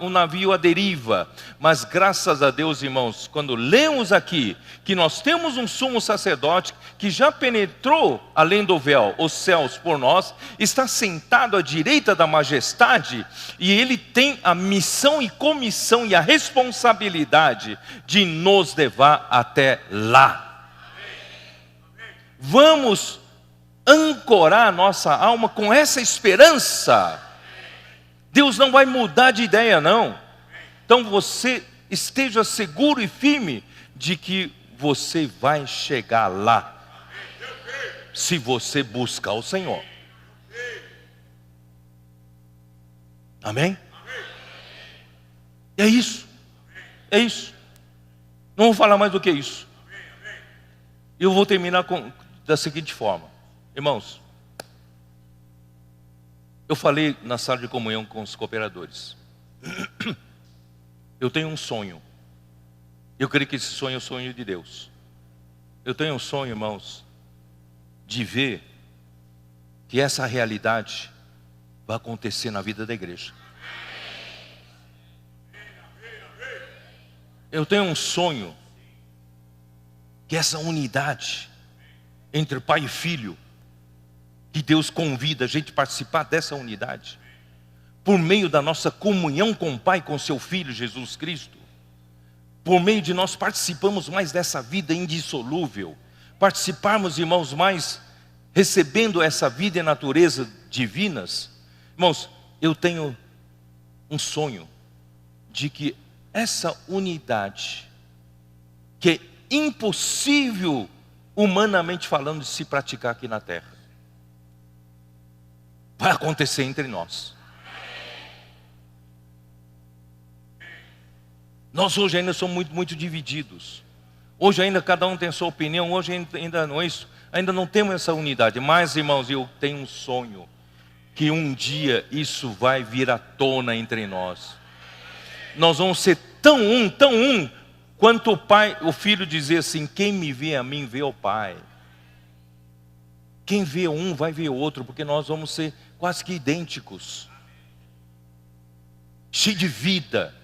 um navio à deriva. Mas graças a Deus, irmãos, quando lemos aqui que nós temos um sumo sacerdote que já penetrou além do véu os céus por nós, está sentado à direita da majestade, e ele tem a missão e comissão e a responsabilidade de nos levar até lá. Vamos ancorar a nossa alma com essa esperança. Deus não vai mudar de ideia, não. Então você esteja seguro e firme de que você vai chegar lá, se você buscar o Senhor. Amém? É isso. É isso. Não vou falar mais do que isso. Eu vou terminar da seguinte forma. Irmãos, eu falei na sala de comunhão com os cooperadores. Eu tenho um sonho. Eu creio que esse sonho é o sonho de Deus. Eu tenho um sonho, irmãos, de ver que essa realidade vai acontecer na vida da igreja. Eu tenho um sonho que essa unidade entre pai e filho, que Deus convida a gente a participar dessa unidade, por meio da nossa comunhão com o Pai, com seu Filho Jesus Cristo, por meio de nós participarmos mais dessa vida indissolúvel, participarmos, irmãos, mais recebendo essa vida e natureza divinas. Irmãos, eu tenho um sonho de que essa unidade, que é impossível humanamente falando de se praticar aqui na terra, vai acontecer entre nós. Nós hoje ainda somos muito divididos. Hoje ainda cada um tem sua opinião. Hoje ainda não é isso. ainda não temos essa unidade. Mas, irmãos, eu tenho um sonho, que um dia isso vai vir à tona entre nós. Nós vamos ser tão um, quanto o filho dizia assim: quem me vê a mim, vê o Pai. Quem vê um, vai ver o outro, porque nós vamos ser quase que idênticos. Cheio de vida,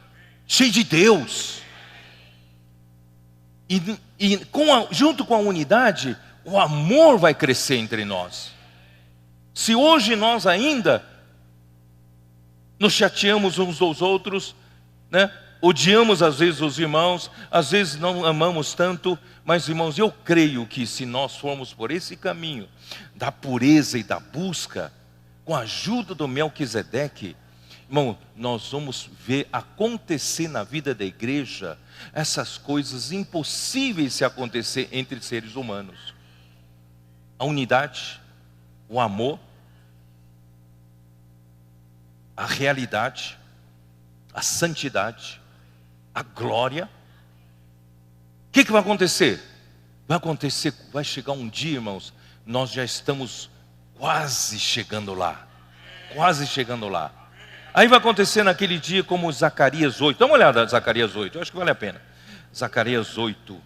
cheio de Deus. E junto com a unidade, o amor vai crescer entre nós. Se hoje nós ainda nos chateamos uns dos outros, né? Odiamos às vezes os irmãos, às vezes não amamos tanto, mas, irmãos, eu creio que se nós formos por esse caminho da pureza e da busca, com a ajuda do Melquisedeque, irmão, nós vamos ver acontecer na vida da igreja essas coisas impossíveis de acontecer entre seres humanos. A unidade, o amor, a realidade, a santidade, a glória. O que vai acontecer? Vai chegar um dia, irmãos, nós já estamos quase chegando lá. Quase chegando lá. Aí vai acontecer naquele dia como Zacarias 8. Dá uma olhada em Zacarias 8, eu acho que vale a pena. Zacarias 8.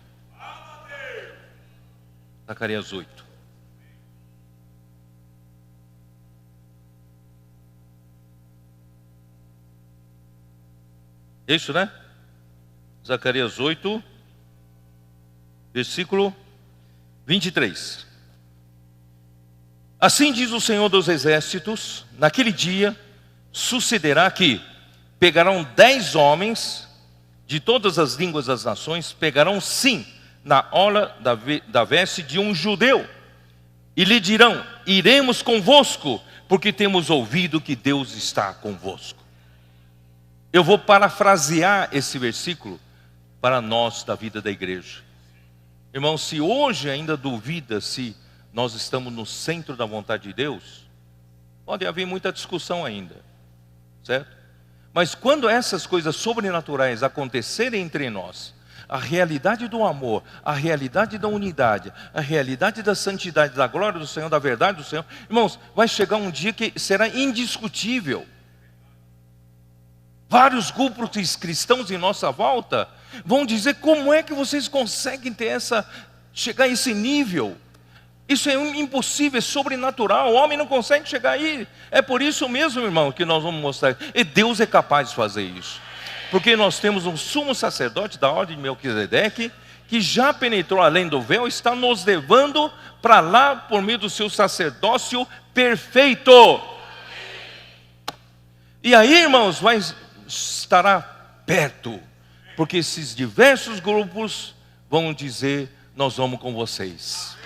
Zacarias 8. Isso, né? Zacarias 8, versículo 23. Assim diz o Senhor dos Exércitos: naquele dia sucederá que pegarão 10 homens de todas as línguas das nações, pegarão sim na orla da veste de um judeu, e lhe dirão: iremos convosco, porque temos ouvido que Deus está convosco. Eu vou parafrasear esse versículo para nós da vida da igreja. Irmão, se hoje ainda duvida se nós estamos no centro da vontade de Deus, pode haver muita discussão ainda, certo? Mas quando essas coisas sobrenaturais acontecerem entre nós, a realidade do amor, a realidade da unidade, a realidade da santidade, da glória do Senhor, da verdade do Senhor, irmãos, vai chegar um dia que será indiscutível. Vários grupos cristãos em nossa volta vão dizer: como é que vocês conseguem chegar a esse nível? Isso é impossível, é sobrenatural, o homem não consegue chegar aí. É por isso mesmo, irmão, que nós vamos mostrar. E Deus é capaz de fazer isso. Porque nós temos um sumo sacerdote da ordem de Melquisedeque, que já penetrou além do véu, está nos levando para lá por meio do seu sacerdócio perfeito. E aí, irmãos, estará perto, porque esses diversos grupos vão dizer: nós vamos com vocês.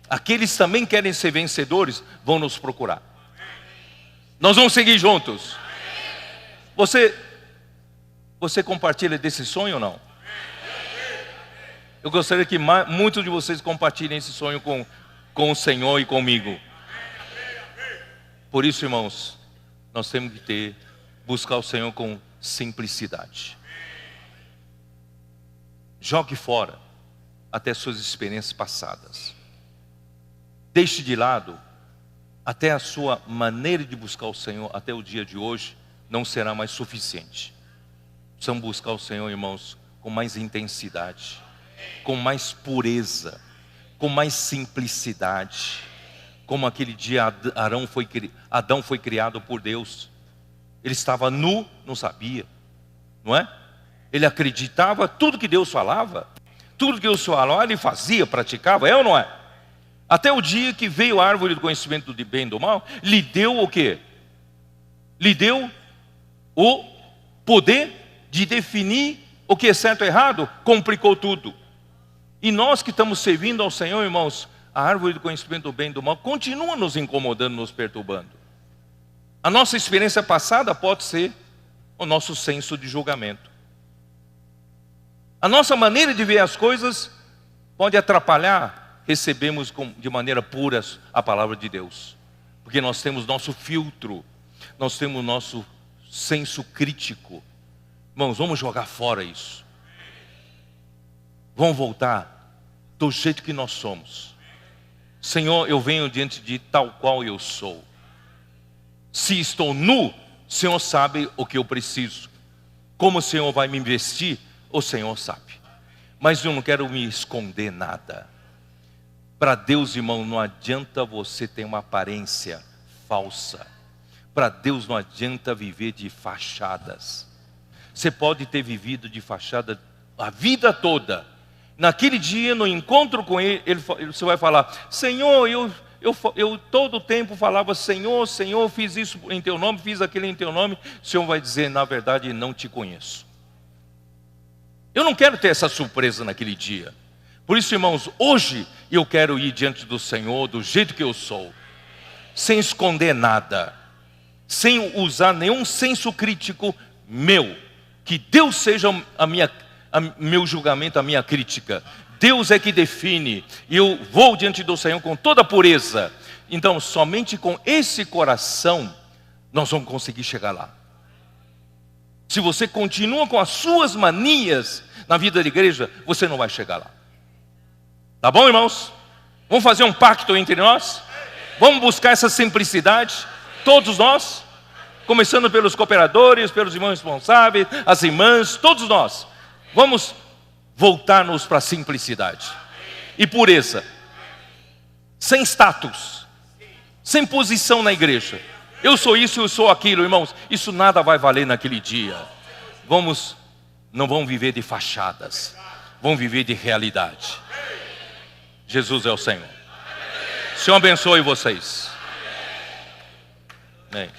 Aqueles também querem ser vencedores, vão nos procurar. Nós vamos seguir juntos. Você compartilha desse sonho ou não? Eu gostaria que muitos de vocês compartilhem esse sonho com o Senhor e comigo. Por isso, irmãos, nós temos que buscar o Senhor com simplicidade. Jogue fora até suas experiências passadas. Deixe de lado até a sua maneira de buscar o Senhor até o dia de hoje não será mais suficiente. Precisamos buscar o Senhor, irmãos, com mais intensidade, com mais pureza, com mais simplicidade. Como aquele dia Adão foi criado por Deus. Ele estava nu, não sabia, não é? Ele acreditava tudo que Deus falava, tudo que Deus falava ele fazia, praticava, é ou não é? Até o dia que veio a árvore do conhecimento do bem e do mal, lhe deu o quê? Lhe deu o poder de definir o que é certo ou errado, complicou tudo. E nós que estamos servindo ao Senhor, irmãos, a árvore do conhecimento do bem e do mal continua nos incomodando, nos perturbando. A nossa experiência passada pode ser o nosso senso de julgamento. A nossa maneira de ver as coisas pode atrapalhar, recebemos de maneira pura a palavra de Deus. Porque nós temos nosso filtro, nós temos nosso senso crítico. Irmãos, vamos jogar fora isso. Vamos voltar do jeito que nós somos. Senhor, eu venho diante de tal qual eu sou. Se estou nu, o Senhor sabe o que eu preciso. Como o Senhor vai me vestir, o Senhor sabe. Mas eu não quero me esconder nada. Para Deus, irmão, não adianta você ter uma aparência falsa. Para Deus não adianta viver de fachadas. Você pode ter vivido de fachada a vida toda. Naquele dia, no encontro com Ele, você vai falar: Senhor, eu todo o tempo falava: Senhor, Senhor, fiz isso em Teu nome, fiz aquilo em Teu nome. O Senhor vai dizer: na verdade, não te conheço. Eu não quero ter essa surpresa naquele dia. Por isso, irmãos, hoje eu quero ir diante do Senhor do jeito que eu sou, sem esconder nada, sem usar nenhum senso crítico meu. Que Deus seja meu julgamento, a minha crítica. Deus é que define. E eu vou diante do Senhor com toda pureza. Então, somente com esse coração nós vamos conseguir chegar lá. Se você continua com as suas manias na vida da igreja, você não vai chegar lá. Tá bom, irmãos? Vamos fazer um pacto entre nós? Vamos buscar essa simplicidade, todos nós, começando pelos cooperadores, pelos irmãos responsáveis, as irmãs, todos nós. Vamos voltar-nos para a simplicidade e pureza, sem status, sem posição na igreja. Eu sou isso, eu sou aquilo, irmãos. Isso nada vai valer naquele dia. Não vamos viver de fachadas, vamos viver de realidade. Jesus é o Senhor. O Senhor abençoe vocês. Amém.